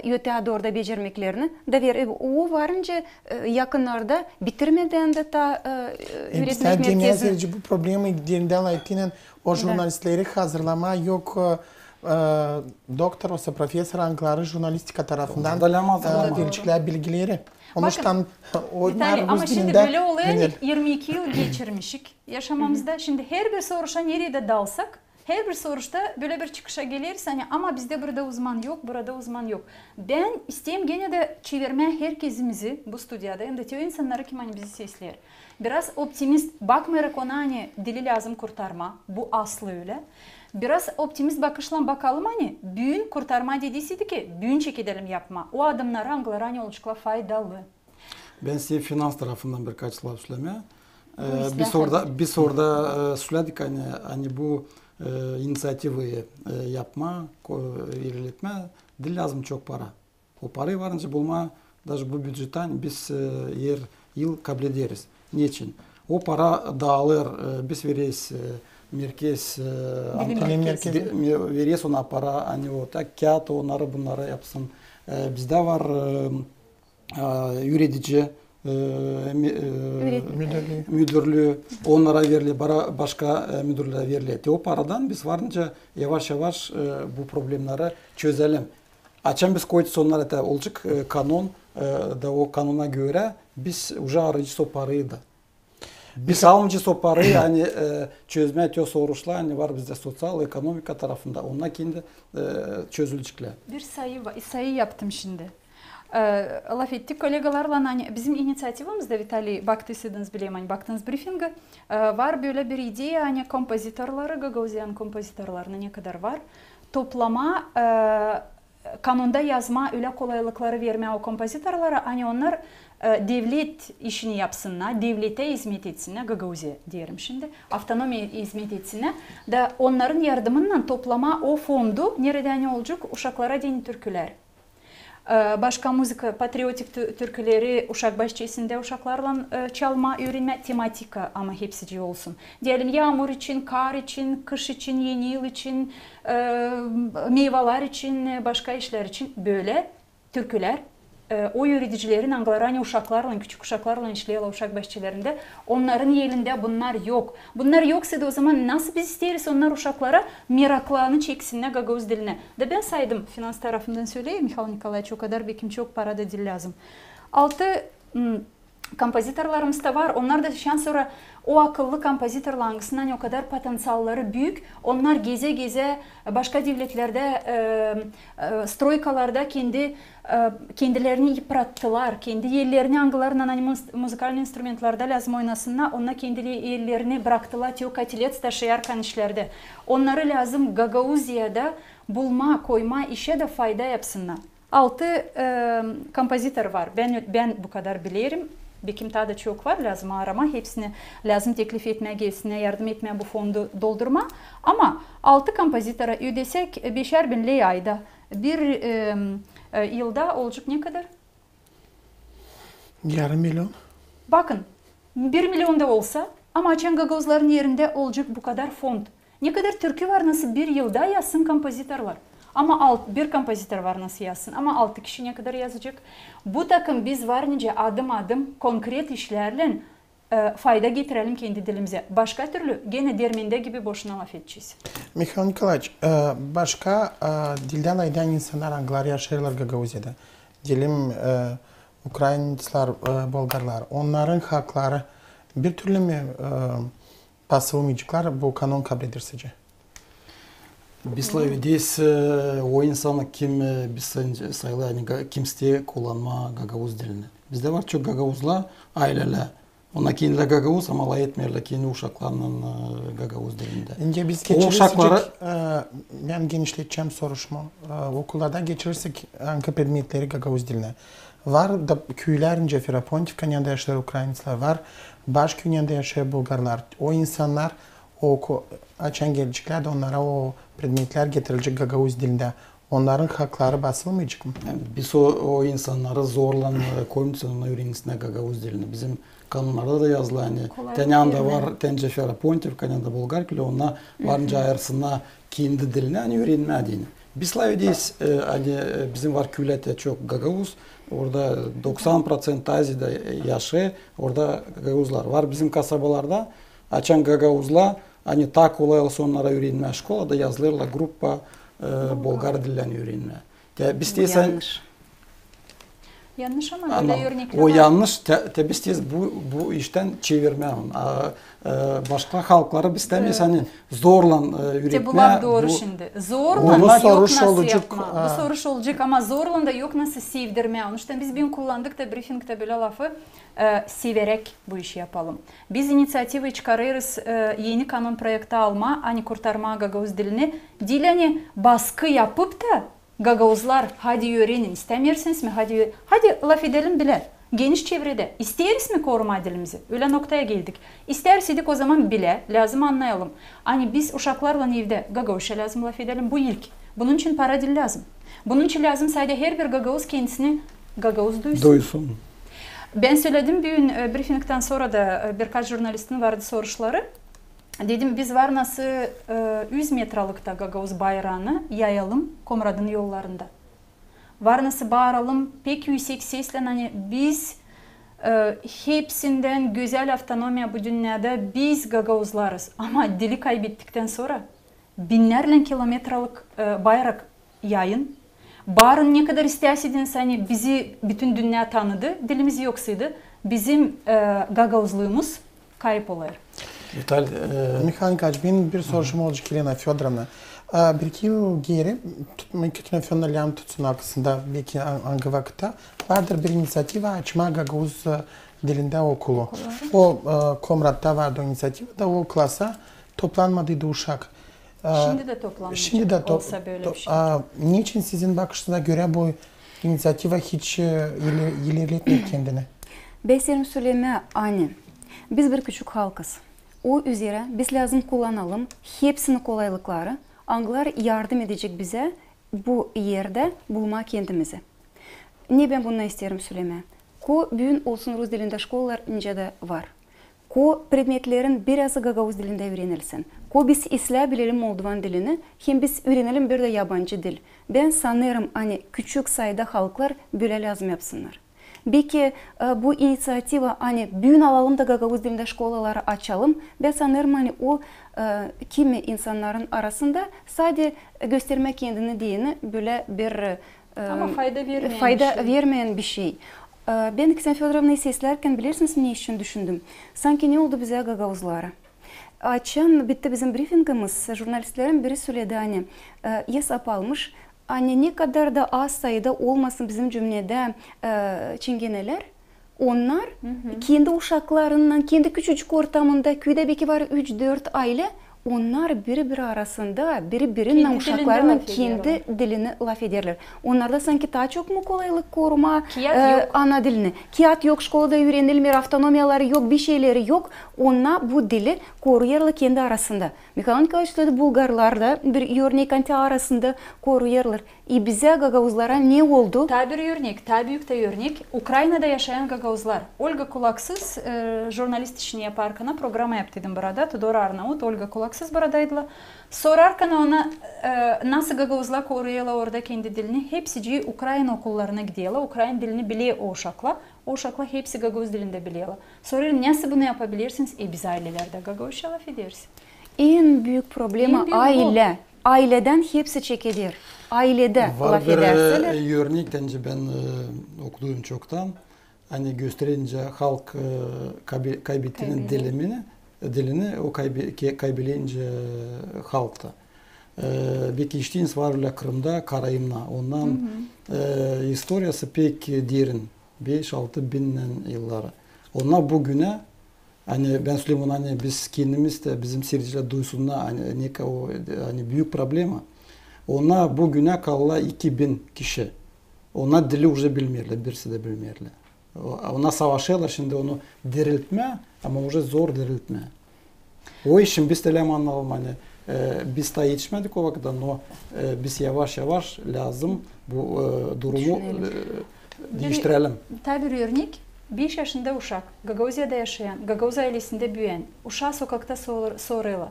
ötede becermeklerini da ver. O varınca yakınlarda bitirmeden de ta öğretmek merkezi. Bu problemi dilinden aytinen o jurnalistleri hazırlama yok. Doktor olsa profesör angları jurnalistika tarafından verecekler bilgileri. Ama şimdi böyle oluyor 22 yıl geçirmişik yaşamamızda. Şimdi her bir soruşa nereye de dalsak, her bir soruşta böyle bir çıkışa geliriz. Hani ama bizde burada uzman yok, burada uzman yok. Ben isteyeyim gene de çevirmeye herkesimizi bu stüdyada hem de tüm insanları kim hani bizi sesler. Biraz optimist bakmayarak ona hani dili lazım kurtarma. Bu aslı öyle. Biraz optimist bakışla bakalım hani büyün kurtarma dediysiydi ki büyün çekidelim yapma. O adımlar hangileri hani oluşukla faydalı. Ben size finans tarafından birkaç laf söylemeye. Biz orada söyledik hani bu inisiyatifi yapma, ilerletme dil lazım çok para. O parayı varınca bulma, даже bu büdjetten biz yer yıl kabul ederiz. Niçin? O para dağılır, biz veririz merkez veririz ona para, hani o kağıt onları bunları yapsın. Bizde var üretici, müdürlüğü onlara veriliyor, başka müdürlere veriliyor. O paradan biz varınca yavaş yavaş bu problemleri çözelim. Açan biz koyduğumuz onlara da olacak kanun da o kanuna göre biz уже arayıcı o parayı da. Biz almayacağız o parayı hani çözmeye tüyo soruşlar hani var bizde sosyal ekonomika tarafında onlar kendi çözülecekler. Bir sayı yaptım şimdi. Laf ettik kolegalarla hani bizim inisiyatifimizde Vitali baktıysanız bileyim hani baktığınız briefingi var böyle bir ideya hani kompozitörleri Gagauzian kompozitörlerine ne kadar var toplama kanunda yazma öyle kolaylıkları vermeye o kompozitörlere hani onlar devlet işini yapsınlar, devlete hizmet etsinler, Gagauziya diyelim şimdi, avtonomiye hizmet etsinler da onların yardımıyla toplama o fondu nereden olacak uşaklara dini türküler. Başka müzik, patriotik türküleri uşak bahçesinde uşaklarla çalma, öğrenme, tematika ama hepsi olsun. Diyelim yağmur için, kar için, kış için, yeni yıl için, meyveler için, başka işler için böyle türküler. O yöneticilerin angalarani uşaklarla, küçük uşaklarla işleyen uşak bahçelerinde onların yerinde bunlar yok. Bunlar yoksa da o zaman nasıl biz isteriz onlar uşaklara meraklarını çeksinler Gagavuz diline. Da ben saydım finans tarafından söyleyeyim Mikhail Nikolaevich o kadar bekim çok para da dil lazım. 6 kompozitörlerimiz de var. Onlar da şans sonra o akıllı kompozitörler o kadar potansiyelleri büyük. Onlar geze geze başka devletlerde stroykalarda kendilerini yıprattılar. Kendi yerlerini hangilerinin hani müzikal instrumentlarda lazım oynasınlar. Onlar kendi yerlerini bıraktılar. Teo katilet taşıyarken işlerde. Onları lazım Gagauziya'da bulma, koyma işe de fayda yapsınlar. 6 kompozitör var. Ben bu kadar bilirim. Bekim daha da çok var lazım arama. Hepsini lazım teklif etmeye gelsinler, yardım etmeye bu fondu doldurma. Ama 6 kompozitora ödesek 5'er bin lira ayda. Bir yılda olacak ne kadar? Yarım milyon. Bakın 1 milyon da olsa ama açan Gagavuzların yerinde olacak bu kadar fond. Ne kadar türkü var nasıl bir yılda yazsın kompozitörler. Ama bir kompozitör var nasıl yazsın ama 6 kişi ne kadar yazacak? Bu takım biz varınca adım adım konkret işlerle fayda getirelim kendi dilimize. Başka türlü gene derminde gibi boşuna laf edeceğiz. Mikhail Nikolaevich, başka dilden aydan insanlar hangileri yaşarlar Gagauziya'da? Diyelim Ukraynalılar, Bulgarlar. Onların hakları bir türlü mü basılmayacaklar bu kanun kabul eder sizce? Biz evdeyiz o insanı kim biz sayılı kim isteği kullanma Gagavuz dilini. Bizde var çok Gagavuzla aileler. Ona kiyinle Gagavuz ama layetmerle kiyini uşaklarının Gagavuz dilinde. İnce biz O uşakları... ben genişleteceğim soruşma. Okullarda geçirirsek hangi predmetleri Gagavuz diline. Var da köyler ince Ferapontivka yanında yaşayan Ukraynalılar var. Başka yanında yaşayan Bulgarlar. O insanlar açan gelecekler de onlara o predmetler getirilecek Gagavuz dilinde. Onların hakları basılmayacak mı? Yani biz o insanları zorla koymuşsunuz öğrencisine Gagavuz dilini. Bizim kanunlarda da yazılı hani Tenyanda var, Tence Ferapontivka yanında Bulgar kili ona varınca ayırsına kendi dilini hani öğrenmediğini. Biz Slavideyiz, hani bizim var küllete çok Gagavuz. Orada 90% Azi'de yaşı, orada Gagavuzlar var. Bizim kasabalarda açan Gagavuzla hani ta kolay olsa onlara öğrenme şkolada yazılırla gruppa Bulgar dillerini öğrenme. Biz bu yanlış. Yanlış ama öyle örnekler o var. yanlış. Biz tez bu işten çevirmeyin. Başka halkları biz demeyiz hani zorla üretme. Bu laf doğru şimdi. Zorla yok nasıl yapma. Bu soruş olacak ama zorla da yok nasıl sevdirme. Onun için biz bir kullandık da briefingde böyle lafı severek bu işi yapalım. Biz inisiyatifi çıkarırız yeni kanun projekti alma, hani kurtarma Gagavuz dilini. Dilini baskı yapıp da Gagavuzlar hadi öğrenin istemiyorsunuz mu? Hadi laf edelim bile. Geniş çevrede. İsteyeriz mi koruma dilimizi? Öyle noktaya geldik. İsterseydik o zaman bile lazım anlayalım. Hani biz uşaklarla evde Gagavuz'a lazım laf edelim. Bu ilk. Bunun için para dil lazım. Bunun için lazım sadece her bir Gagavuz kendisini Gagavuz duysun. Ben söyledim bir gün briefingden sonra da birkaç jurnalistin vardı soruşları. Dedim biz var nasıl 100 metrelikte Gagavuz bayrağını yayalım Komrad'ın yollarında. Var nasıl bağıralım pek yüksek sesle hani biz hepsinden güzel otonomiya bu dünyada biz Gagavuzlarız. Ama dili kaybettikten sonra binlerle kilometrelik bayrak yayın. Bağırın ne kadar isterseniz hani bizi bütün dünya tanıdı. Dilimiz yoksaydı bizim Gagavuzluğumuz kayıp olur. Mikhail Nikaç, benim bir soruşum olacak Elena Fyodorovna. Bir iki yıl geri, kötü fenomen tutsun arkasında belki hangi vakitte vardır bir inisiyatif açma Gagavuz dilinde okulu. O Komrad'da vardı o inisiyatif de o klasa toplanmadıydı uşak. Şimdi de toplanmayacak olsa böyle bir şey. Niçin sizin bakışınıza göre bu inisiyativa hiç ilerletmiyor kendini? Benim söyleme aynı. Biz bir küçük halkız. O üzere biz lazım kullanalım hepsini kolaylıkları. Anglar yardım edecek bize bu yerde bulma kendimizi. Ne ben bunu isterim söyleme. Bugün olsun Rus dilinde şkollar incede var. Predmetlerin birazı Gagavuz dilinde öğrenilsin. Biz izleyebilelim Moldovan dilini, hem biz öğrenelim bir de yabancı dil. Ben sanırım hani küçük sayıda halklar böyle lazım yapsınlar. Belki bu inisiyativa hani bugün alalım da Gagavuz dilinde şkolaları açalım. Ben sanırım hani o kimi insanların arasında sadece göstermek kendini diyeni böyle bir ama fayda vermeyen bir şey. Ben Ksenia Fyodorovna'yı seslerken bilirsiniz ne için düşündüm? Sanki ne oldu bize Gagavuzlara? Açan bitti bizim briefingimiz, jurnalistlerin biri söyledi hani hesap almış. Hani ne kadar da az sayıda olmasın bizim cümlede çingeneler, onlar kendi uşaklarından, kendi küçücük ortamında, köyde belki var 3-4 aile, onlar biri arasında, birinden uşaklarının kendi dilini laf ederler. Onlarda sanki daha çok mu kolaylık koruma ana dilini? Kağıt yok, şkolada öğrenilmiyor, autonomiyaları yok, bir şeyleri yok. Onlar bu dili koruyorlar kendi arasında. Mikhail Nikolaevich dedi, Bulgarlarda bir örnek anti arasında koruyorlar. Bize Gagavuzlara ne oldu? Ta bir örnek, ta büyük de örnek. Ukrayna'da yaşayan Gagavuzlar. Olga Kulaksız jurnalist işini yaparken program yaptıydım burada. Tudor Arnavut, Olga Kulaksız buradaydılar. Sorarken ona nasıl Gagavuzlar koruyorlar orada kendi dilini. Hepsi Ukrayna okullarına gidiyorlar. Ukrayna dilini biliyor o uşaklar. O uşaklar hepsi Gagavuz dilinde biliyorlar. Soruyorum nasıl bunu yapabilirsiniz? Biz ailelerde Gagavuz'a laf ederiz. En büyük problemi aile. Aileden hepsi çekilir. Ailede laf ederseler. Var bir örnek bence ben okudum çoktan. Hani gösterince halk kaybettiğinin dilini o kaybedince halkta. Bir kişiniz var Kırım'da Karayım'la. Ondan historiası pek derin. 5-6 binden yılları. Onlar bugüne Hani ben söyleyeyim onu, hani biz kendimiz de bizim seyirciler duysunlar, hani ne o hani büyük problema. Ona bugüne kalla 2000 kişi. Ona dili уже bilmiyorlar, birisi de bilmiyorlar. Ona savaşıyorlar şimdi, onu diriltme ama уже zor diriltme. O işin biz de anlayalım, hani biz daha yetişmedik o vakitte ama biz yavaş yavaş lazım bu durumu değiştirelim. Tabi bir örnek, 5 yaşında uşak, Gagauziyada yaşayan, Gagauz ailesinde büyüyen, uşağı sokakta soruyorlar.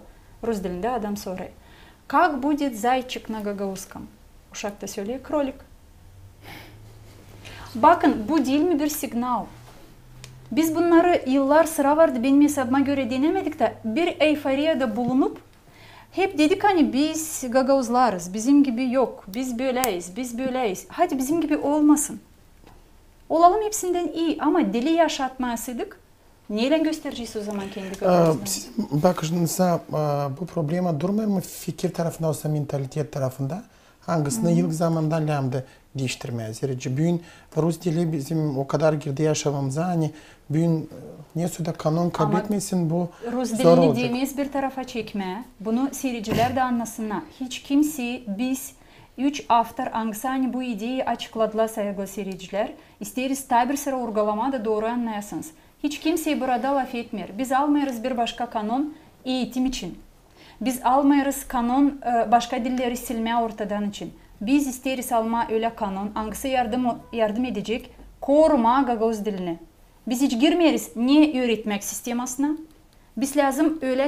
Rus dilinde adam soruyor. Как будет зайчик на гагаузском? Uşak da söylüyor, krolik. Bakın, bu değil mi bir signal? Biz bunları yıllar sıra vardı, benim hesabıma göre denemedik de bir eyforiyada bulunup hep dedik hani biz Gagauzlarız, bizim gibi yok, biz böyleyiz, biz böyleyiz. Hadi bizim gibi olmasın. Olalım hepsinden iyi ama dili yaşatmasaydık neyle göstereceğiz o zaman kendi Gagauz'dan? Bakışınızda bu problema durmuyor mu fikir tarafında olsa mentalitet tarafında? Hangisini ilk zamanda lambda değiştirmeye? Zerici bugün Rus dili bizim o kadar girdi yaşamamıza, hani bugün niye suda kanun kabul etmesin, bu Rus zor dilini olacak. demeyiz bir tarafa çekme. Bunu seyirciler de anlasınlar. Hiç kimse biz 3 hafta hani bu ideyi açıkladılar sevgili seyirciler. İsteriz tabi sıra urgalama da doğru anlayasınız. Hiç kimseyi burada laf etmiyor. Biz almayırız bir başka kanun eğitim için. Biz almayırız kanun başka dilleri silmeye ortadan için. Biz isteriz alma öyle kanun, hangisi yardım edecek, koruma Gagauz dilini. Biz hiç girmeyiz niye öğretmek sistemasına? Biz lazım öyle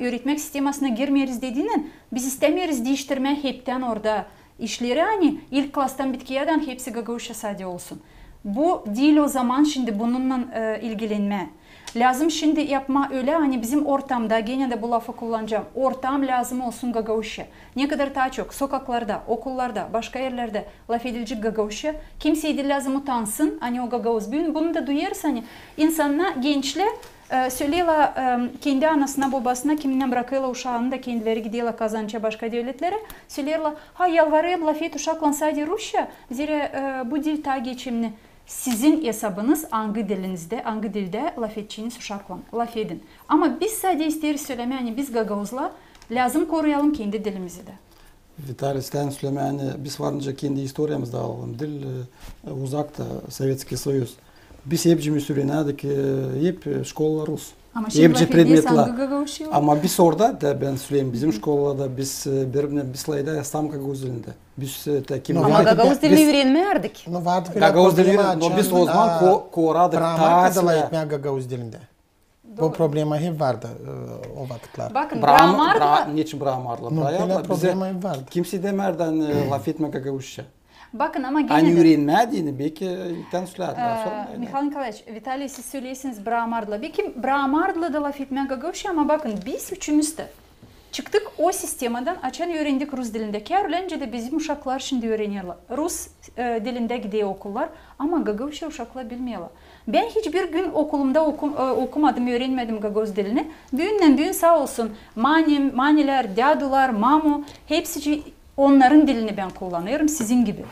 öğretmek sistemasına girmeyiz dediğinin, biz istemiyoruz değiştirme hepten orada işleri, hani ilk klastan bitkiyeden hepsi Gagauzca sadece olsun. Bu değil o zaman şimdi bununla ilgilenme. Lazım şimdi yapma öyle, hani bizim ortamda, gene de bu lafı kullanacağım, ortam lazım olsun Gagauzca. Ne kadar daha çok sokaklarda, okullarda, başka yerlerde laf edilecek Gagauzca. Kimseye de lazım utansın, hani o Gagauz büyün. Bunu da duyarız, hani insanlar, gençler söylüyorlar kendi anasına, babasına, kiminle bırakıyorlar uşağını da kendileri gidiyorlar kazança başka devletlere. Söylüyorlar, ha yalvarayım laf et uşakla sadece Rusça, zira bu dil daha geçimli. Sizin hesabınız hangi dilinizde, hangi dilde laf edeceğiniz uşakla laf edin. Ama biz sadece isteriz söyleme, yani biz Gagauz'la lazım koruyalım kendi dilimizi de. Vitaly sen söyleme, yani biz varınca kendi historiyamızda alalım. Dil uzakta, Sovyetский Союз. Biz hepimiz öğrendik, hep şkollar Rus. Ama şimdi laf ediyorsan Gagauzca yok. Ama biz orada da ben söyleyeyim, bizim şkollarda biz birbirine bislayda sam Gagauz dilinde. Biz takim. Ama Gagauz dilini öğrenmeyerdik. Gagauz dilini, no biz o zaman koradık. Bramarka da yapmaya Gagauz dilinde. Bu problema hep vardı o vakitler. Bakın Bramarla... Niçin Bramarla? Problema hep vardı. Kimse demerden laf etme Gagauzca. Bakın ama gene hani de... öğrenmediğini belki ilkten söylerler. Mikhail Nikolaevich, Vitaly siz söyleyesiniz Bramarla. Belki Bramarla da laf etmeye Gagauzca ama bakın biz üçümüz de çıktık o sistemadan, açan öğrendik Rus dilindeki. Önce de bizim uşaklar şimdi öğreniyorlar. Rus dilinde gidiyor okullar ama Gagauzca uşaklar bilmiyorlar. Ben hiçbir gün okulumda okumadım, öğrenmedim Gagauz dilini. Büyünden sağ olsun maniler, dadular, mamu hepsi onların dilini ben kullanıyorum sizin gibi.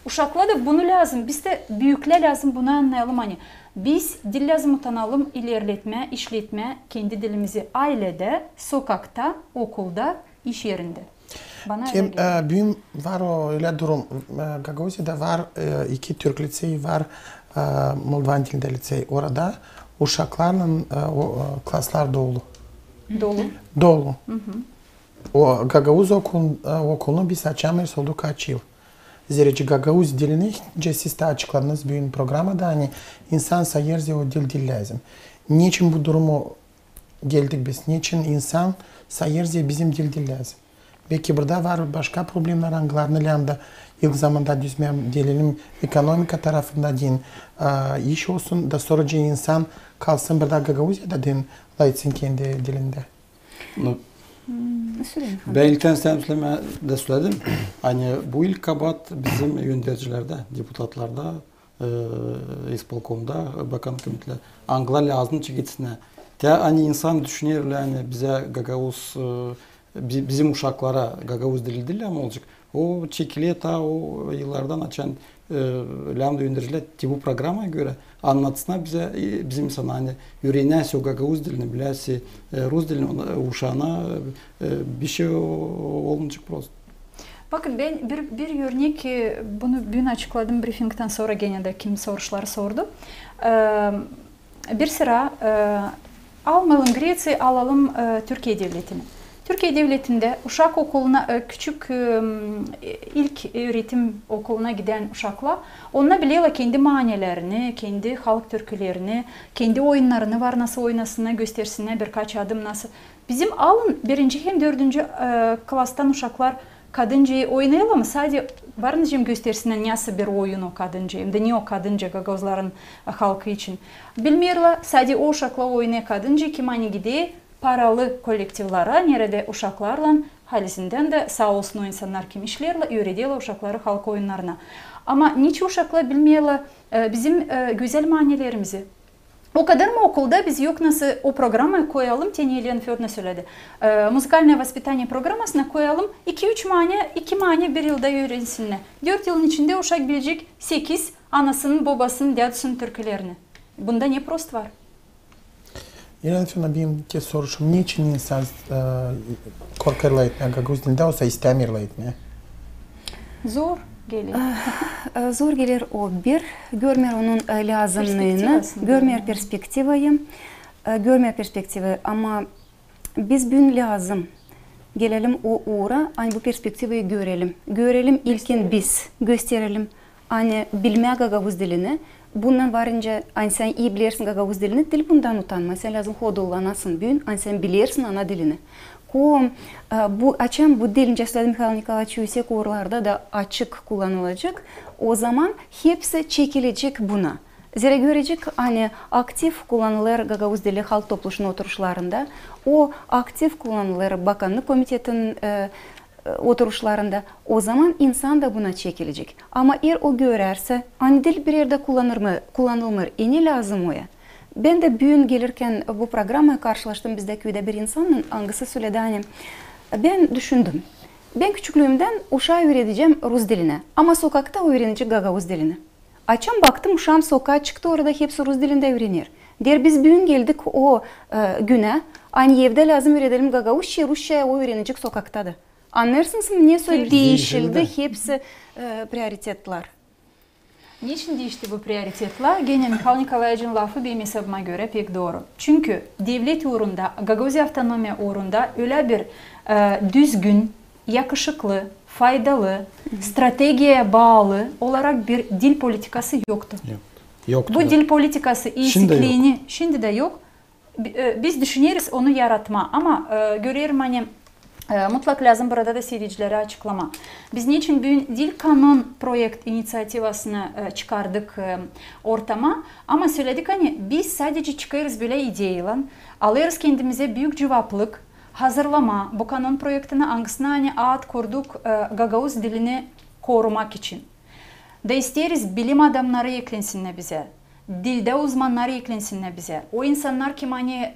Uşaklar da bunu lazım. Biz de büyükler lazım bunu anlayalım, hani. Biz dil lazım utanalım, ilerletme, işletme kendi dilimizi ailede, sokakta, okulda, iş yerinde. Bana öyle geliyor. Büyüm var öyle durum. Gagauz'da var, 2 Türk liseyi var, Moldovan dilinde lisey. Orada uşaklarla klaslar dolu. Dolu. O Gagauz okulunu biz açamıyoruz oldu kaç yıl. Zerici Gagauz dilini siz de açıkladınız büyük programda, hani insan sayırsa o dil lazım. Niçin bu durumu geldik biz? Niçin insan sayırsa bizim dil lazım? Belki burada var başka problemler, hangilerini lambda ilk zamanda diyelim ekonomika tarafında din iş olsun da sonracı insan kalsın burada Gagauz'da din layıksın kendi dilinde. Ben ilkten sen de söyledim. Hani bu ilk kabat bizim yöneticilerde, deputatlarda, İspolkom'da, bakan komitler. Anglar lazım çıkıtsına. Hani insan düşünüyor, yani bize Gagauz, bizim uşaklara Gagauz dili ama olacak. O çekiliyor ta o yıllardan açan Lambda öğrenciler bu programa göre anlatsınlar bize bizim insan hani yüreğine Gagavuz dilini bilirse Rus dilini uşağına bir şey olmayacak prost. Bakın ben bir örnek bunu dün açıkladım briefingden sonra gene de kim sorular sordu. Bir sıra almalım Grecia alalım Türkiye Devleti'ni. Türkiye Devleti'nde uşak okuluna küçük ilk öğretim okuluna giden uşaklar onlar biliyorlar kendi manelerini, kendi halk türkülerini, kendi oyunlarını var nasıl oynasınlar göstersinler birkaç adım nasıl. Bizim alın birinci hem dördüncü klastan uşaklar kadıncayı oynayalım mı? Sadece varınca göstersinler nasıl bir oyun o kadınca hem de niye o kadınca Gagavuzların halkı için. Bilmiyorlar sadece o uşakla oynaya kadınca kim hani gidiyor paralı kolektivlara nerede uşaklarla halisinden de sağ olsun o insanlar kim işlerle öğretiyorlar uşakları halk oyunlarına. Ama niçin uşaklar bilmiyorlar bizim güzel manilerimizi. O kadar mı okulda biz yok nasıl o programı koyalım, Teni Elena Fyodorna söyledi. Müzikalne воспитание programmasına koyalım, 2 mani bir yılda öğrensinler. 4 yılın içinde uşak bilecek 8 anasının, babasının, dedesinin türkülerini. Bunda ne prost var? Elena Fyodorna benim ki soruşum niçin insan korkarla etmeye Gagavuz dilinde olsa istemirla etmeye? Zor geliyor. Zor gelir o bir, görmer onun lazımlığını, görmer perspektivi ama biz bugün lazım. Gelelim o uğra, hani bu perspektivi görelim. Görelim ilkin biz, gösterelim. Hani bilmeye Gagavuz dilini, bundan varınca hani sen iyi bilirsin Gagavuz dilini, dil bundan utanma. Sen lazım hodollanasın bugün, hani sen bilirsin ana dilini. Bu açan bu dilin Ceslav Mikhail Nikolaevich yüksek uğurlarda da açık kullanılacak. O zaman hepsi çekilecek buna. Zira görecek hani aktif kullanılır Gagavuz dili halk topluluğunun oturuşlarında. O aktif kullanılır Bakanlık Komitetinin oturuşlarında. O zaman insan da buna çekilecek. Ama eğer o görürse hani dil bir yerde kullanılmır. Ne lazım o ya? Ben de bugün gelirken bu programla karşılaştım bizde köyde bir insanın hangisi söyledi hani ben düşündüm. Ben küçüklüğümden uşağı öğreteceğim Rus diline ama sokakta öğrenecek Gagavuz dilini. Açam baktım uşağım sokağa çıktı orada hepsi Rus dilinde öğrenir. Der biz bugün geldik o güne hani evde lazım öğretelim Gagavuzca Rusça o öğrenecek sokakta da. Anlarsınız mı niye söyle değişildi hepsi prioritetler. Niçin değişti bu prioritetler? Gene Mikhail Nikolaevic'in lafı benim hesabıma göre pek doğru. Çünkü devlet uğrunda, Gagavuzya avtonomiya uğrunda öyle bir düzgün, yakışıklı, faydalı, stratejiye bağlı olarak bir dil politikası yoktu. Yoktu. Bu dil politikası eksikliğini şimdi de yok. Biz düşünüyoruz onu yaratma ama görüyorum hani mutlak lazım burada da seyircilere açıklama. Biz niçin dil kanun projekt inisiyativasını çıkardık ortama ama söyledik hani biz sadece çıkarız böyle ideyle alırız kendimize büyük cevaplık hazırlama bu kanun projektine hangisine hani ad kurduk Gagavuz dilini korumak için. Da isteriz bilim adamları eklensinler bize. Dilde uzmanları eklensinler bize. O insanlar kim hani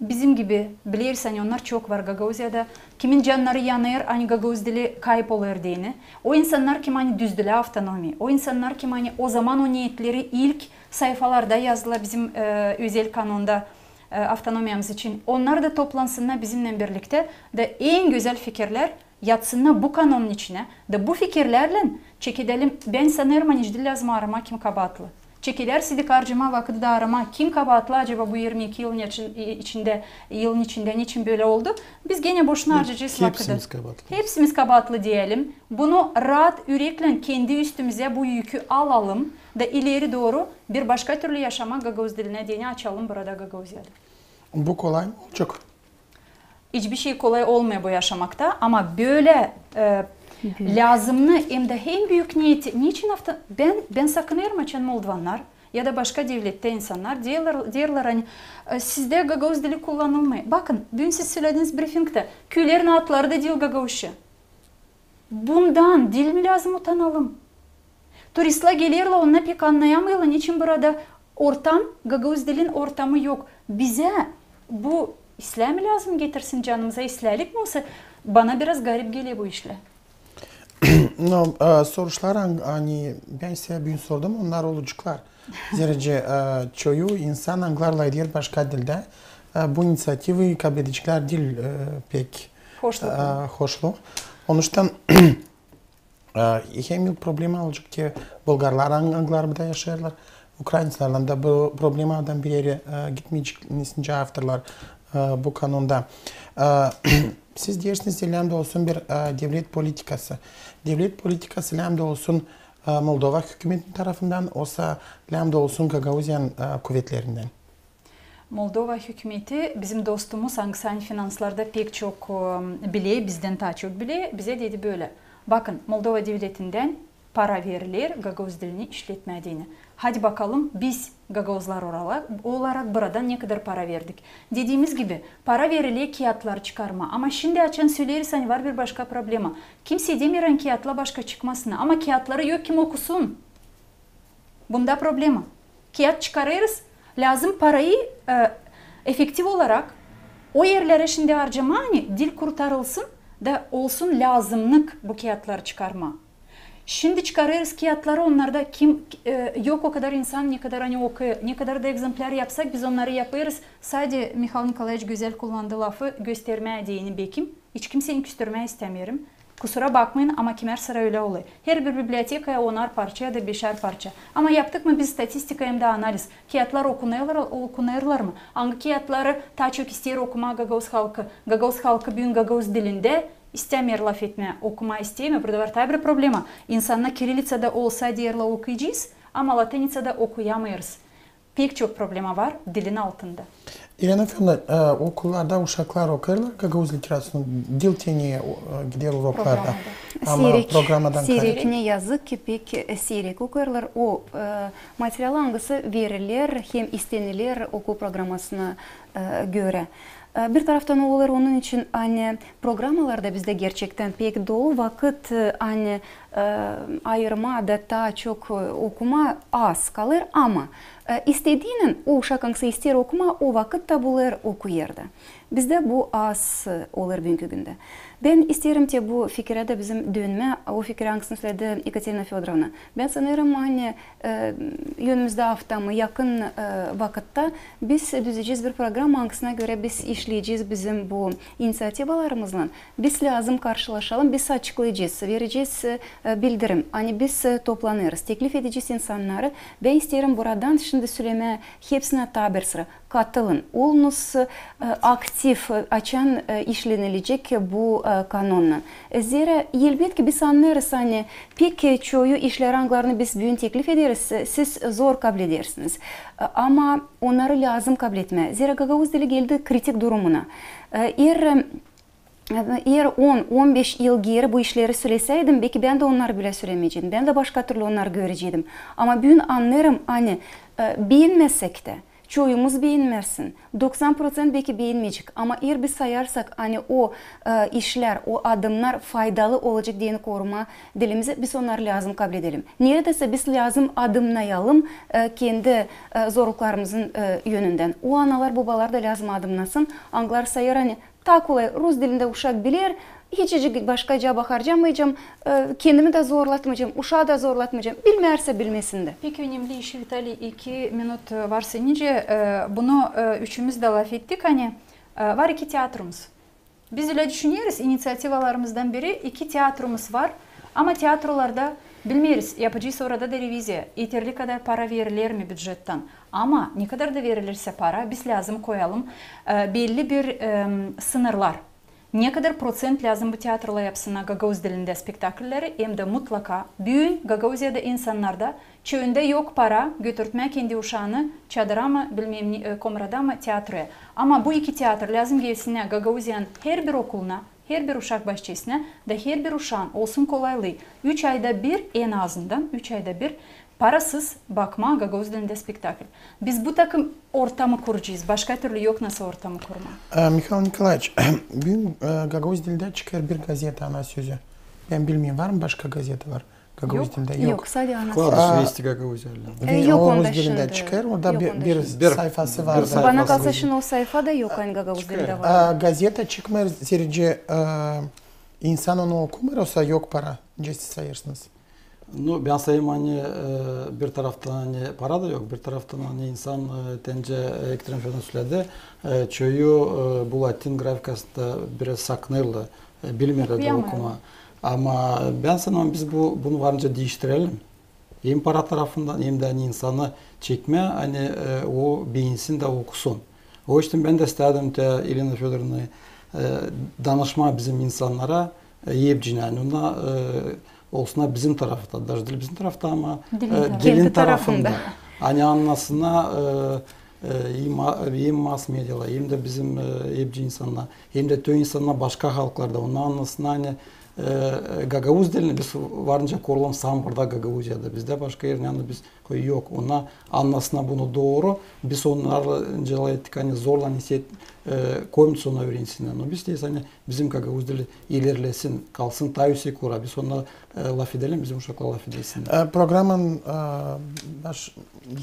bizim gibi bilirsen onlar çok var Gagavuzya'da. Kimin canları yanır hani Gagavuz dili kayıp olur diyeni. O insanlar kim hani düz dili avtonomi. O insanlar kim hani o zaman o niyetleri ilk sayfalarda yazdılar bizim özel kanunda avtonomiyamız için. Onlar da toplansınlar bizimle birlikte de en güzel fikirler yatsınlar bu kanunun içine. De bu fikirlerle çekidelim. Ben sanırım hani dil lazım arama kim kabahatlı. Çekiler sidik harcama vakıtı da arama kim kabahatlı acaba bu 22 yılın içinde niçin böyle oldu? Biz gene boşuna harcayacağız vakıtı. Hepsimiz kabahatlı diyelim. Bunu rahat yürekle kendi üstümüze bu yükü alalım da ileri doğru bir başka türlü yaşama Gagavuz diline dini açalım burada Gagavuzya'da. Bu kolay mı olacak? Hiçbir şey kolay olmuyor bu yaşamakta ama böyle lazımlı hem de hem büyük niyeti. Niçin ben sakınıyorum açan Moldovanlar ya da başka devlette insanlar diyorlar hani sizde Gagavuz dili kullanılmıyor. Bakın dün siz söylediğiniz briefingde köylerin adları da dil Gagavuzca. Bundan dil mi lazım utanalım? Turistler geliyorlar onunla pek anlayamıyorlar. Niçin burada ortam Gagavuz dilin ortamı yok. Bize bu İslam'ı lazım getirsin canımıza. İslam'lık mı olsa bana biraz garip geliyor bu işler. No, sorular hani ben size bir sordum, onlar olacaklar. Zerece çoğu insan anglarla ediyor başka dilde. Bu inisiyatifi kabul edecekler değil pek hoşlu. Onun için hem bir problem olacak ki Bulgarlar anglarında yaşarlar. Ukraynalılarla da bu problemadan bir yere gitmeyecek avtorlar bu kanunda. Siz diyersiniz hem de olsun bir devlet politikası. Devlet politikası hem de olsun Moldova hükümeti tarafından olsa hem de olsun Gagauzyan kuvvetlerinden. Moldova hükümeti bizim dostumuz Anksan Finanslar'da pek çok bile, bizden daha çok bile bize dedi böyle. Bakın Moldova devletinden para verilir Gagauz dilini işletmediğini. Hadi bakalım biz Gagauzlar olarak buradan ne kadar para verdik. Dediğimiz gibi para veriliyor kağıtlar çıkarma. Ama şimdi açın söyleriz hani var bir başka problema. Kimse demiyor kağıtla başka çıkmasına. Ama kağıtları yok kim okusun. Bunda problema. Kağıt çıkarırız. Lazım parayı efektif olarak o yerlere şimdi harcama hani dil kurtarılsın da olsun lazımlık bu kağıtları çıkarma. Şimdi çıkarırız kağıtları onlarda yok o kadar insan ne kadar hani ne kadar da egzemplar yapsak biz onları yaparız. Sadece Mikhail Nikolaevich güzel kullandığı lafı göstermeye değini bekim. Hiç kimseyi küstürmeye istemiyorum. Kusura bakmayın ama kimer sıra öyle oluyor. Her bir bibliotekaya 10'ar parça ya da 5'er parça. Ama yaptık mı biz statistika hem de analiz. Kağıtlar okunarlar mı? Hangi kağıtları daha çok ister okuma Gagauz halkı? Gagauz halkı bugün Gagauz dilinde istemiyor laf etmeye, okuma istemiyor. Burada var tabi bir problema. İnsanlar Kirillitsa'da olsa diğerle okuyacağız ama Latinica'da okuyamayız. Pek çok problema var dilin altında. İrina Fiyonda, okullarda uşaklar okurlar Gagauz literatürünü dil teni gider uroklarda. Ama programadan Sirik ne yazık ki pek sirik okurlar. O materyal hangisi verilir hem istenilir okul programmasına göre. Bir taraftan olur onun için hani programalarda bizde gerçekten pek dolu vakit hani ayırma da daha çok okuma az kalır ama istediğinin o uşak hangisi ister okuma o vakit de bulur okuyardı. Bizde bu az olur bugünkü günde. Ben isterim ki bu fikre de bizim dönme, o fikre hangisini söyledi Ekaterina Fyodorovna. Ben sanırım hani yönümüzde haftamı yakın vakitte biz düzeceğiz bir program hangisine göre biz işleyeceğiz bizim bu inisiyativalarımızla. Biz lazım karşılaşalım, biz açıklayacağız, vereceğiz bildirim. Hani biz toplanırız, teklif edeceğiz insanları. Ben isterim buradan şimdi söyleme hepsine tabir sıra katılın. Olunuz aktif açan işlenilecek bu kanunla. Zira elbette biz anlarız hani pek çoğu işler anlarını biz bugün teklif ederiz. Siz zor kabul edersiniz. Ama onları lazım kabul etme. Zira Gagauz dili geldi kritik durumuna. Eğer 10-15 yıl geri bu işleri söyleseydim belki ben de onları bile söylemeyecektim. Ben de başka türlü onları görecektim. Ama bugün anlarım hani beğenmesek de çoğumuz beğenmezsin. 90% belki beğenmeyecek ama eğer biz sayarsak hani o işler, o adımlar faydalı olacak diye koruma dilimizi biz onları lazım kabul edelim. Neredeyse biz lazım adımlayalım kendi zorluklarımızın yönünden. O analar babalar da lazım adımlasın. Anglar sayar hani ta kolay Rus dilinde uşak bilir. Hiç başka cevap harcamayacağım, kendimi de zorlatmayacağım, uşağı da zorlatmayacağım. Bilmerse bilmesin de. Peki önemli iş Vitali 2 minut varsa nice bunu üçümüz de laf ettik hani var 2 tiyatromuz. Biz öyle düşünüyoruz inisiyativalarımızdan biri 2 tiyatromuz var ama tiyatrolarda bilmiyoruz yapacağız orada da revizya. Yeterli kadar para verilir mi bütçetten? Ama ne kadar da verilirse para biz lazım koyalım belli bir sınırlar. Ne kadar procent lazım bu tiyatrolar yapsınlar Gagauz dilinde spektakelleri hem de mutlaka bugün Gagauziyada insanlarda çoğunda yok para götürtmek kendi uşağını çadıra mı bilmem komrada mı tiyatroya. Ama bu 2 tiyatro lazım gelsinler Gagauziyan her bir okuluna, her bir uşak bahçesine da her bir uşağın olsun kolaylığı 3 ayda bir en azından 3 ayda bir parasız bakma Gagauz dilinde spektakl. Biz bu takım ortamı kuracağız. Başka türlü yok nasıl ortamı kurma. Mikhail Nikolaevich, bugün Gagauz dilinde çıkar bir gazete ana sözü. Ben bilmiyorum var mı başka gazeteler Gagauz dilinde? Yok sadece ana sözü. Var Gagauz yok onda dilinde çıkar. Orada bir sayfası var. Bana kalsa şimdi o sayfada yok hani Gagauz dilinde var. Gazete çıkmıyor. Sadece İnsan onu okumur, olsa yok para. Nece siz sayırsınız? Ну, ben sayayım hani bir taraftan hani para da yok, bir taraftan hani insan tence ekstrem şöyle söyledi. Çoğu bu Latin grafikasında biraz sakınırlı, bilmiyor da okuma. Ama ben sanırım biz bunu varınca değiştirelim. Hem para tarafından hem de hani insanı çekme, hani o beyinsin de okusun. O yüzden ben de istedim de Elena Fyodorovna danışma bizim insanlara yepcine, yani ona olsun bizim tarafta, даже değil bizim tarafta ama dilin tarafında. Hani anlasına hem mass medyala hem de bizim yepci insanlar hem de tüm insanlar başka halklarda onu anlasına hani Gagavuz dilini biz varınca kurulan sam burada Gagavuz'da bizde başka yerin yanında biz yok. Ona anlasına bunu doğru biz onlarla incelayettik hani zorla hisset koymuş ona öğrensinler. Ama biz deyiz hani bizim Gagavuz dili ilerlesin, kalsın ta yüksek kura. Biz onunla laf edelim, bizim uşakla laf edesinler. Programın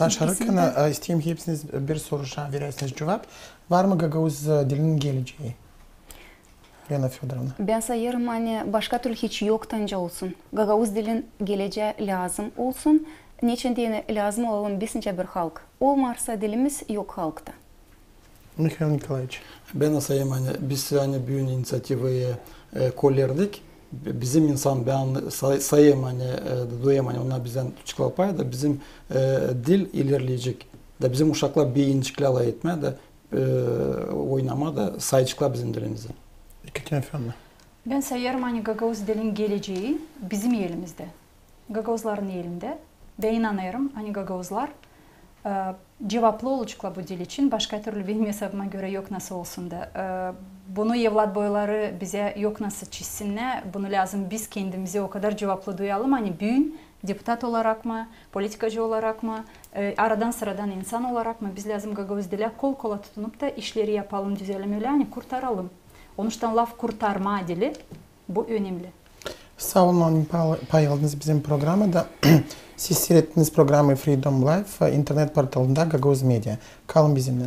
başarırken isteyeyim hepsiniz bir soruya verirsiniz cevap. Var mı Gagavuz dilinin geleceği? Elena Fyodorovna. Ben sayarım hani başka türlü hiç yok tence olsun. Gagavuz dilin geleceği lazım olsun. Niçin diye lazım olalım bisince bir halk. Olmazsa dilimiz yok halkta. Mikhail Nikolaevich. Ben sayayım hani biz hani büyük inisiyatifayı kollerdik. Bizim insan ben sayayım hani duyayım hani onlar bizden çıkarpaya da bizim dil ilerleyecek. Da bizim uşaklar bir inçiklerle etme de oynama da sayıcıklar bizim dilimize. Ben sayarım hani Gagavuz dilin geleceği bizim elimizde. Gagavuzların elinde. Ben inanıyorum hani Gagavuzlar cevaplı olacaklar bu dil için. Başka türlü benim hesabıma göre yok nasıl olsun da. Bunu evlat boyları bize yok nasıl çizsinler. Bunu lazım biz kendimize o kadar cevaplı duyalım. Hani büyün deputat olarak mı, politikacı olarak mı, aradan sıradan insan olarak mı biz lazım Gagavuz dili kol kola tutunup da işleri yapalım, düzelim öyle hani kurtaralım. Onuştan laf kurtarma dili bu önemli. Sağ olun paylaştığınız bizim programda. Siz seyrettiniz programı Freedom Live internet portalında Gagavuz Media. Kalın bizimle.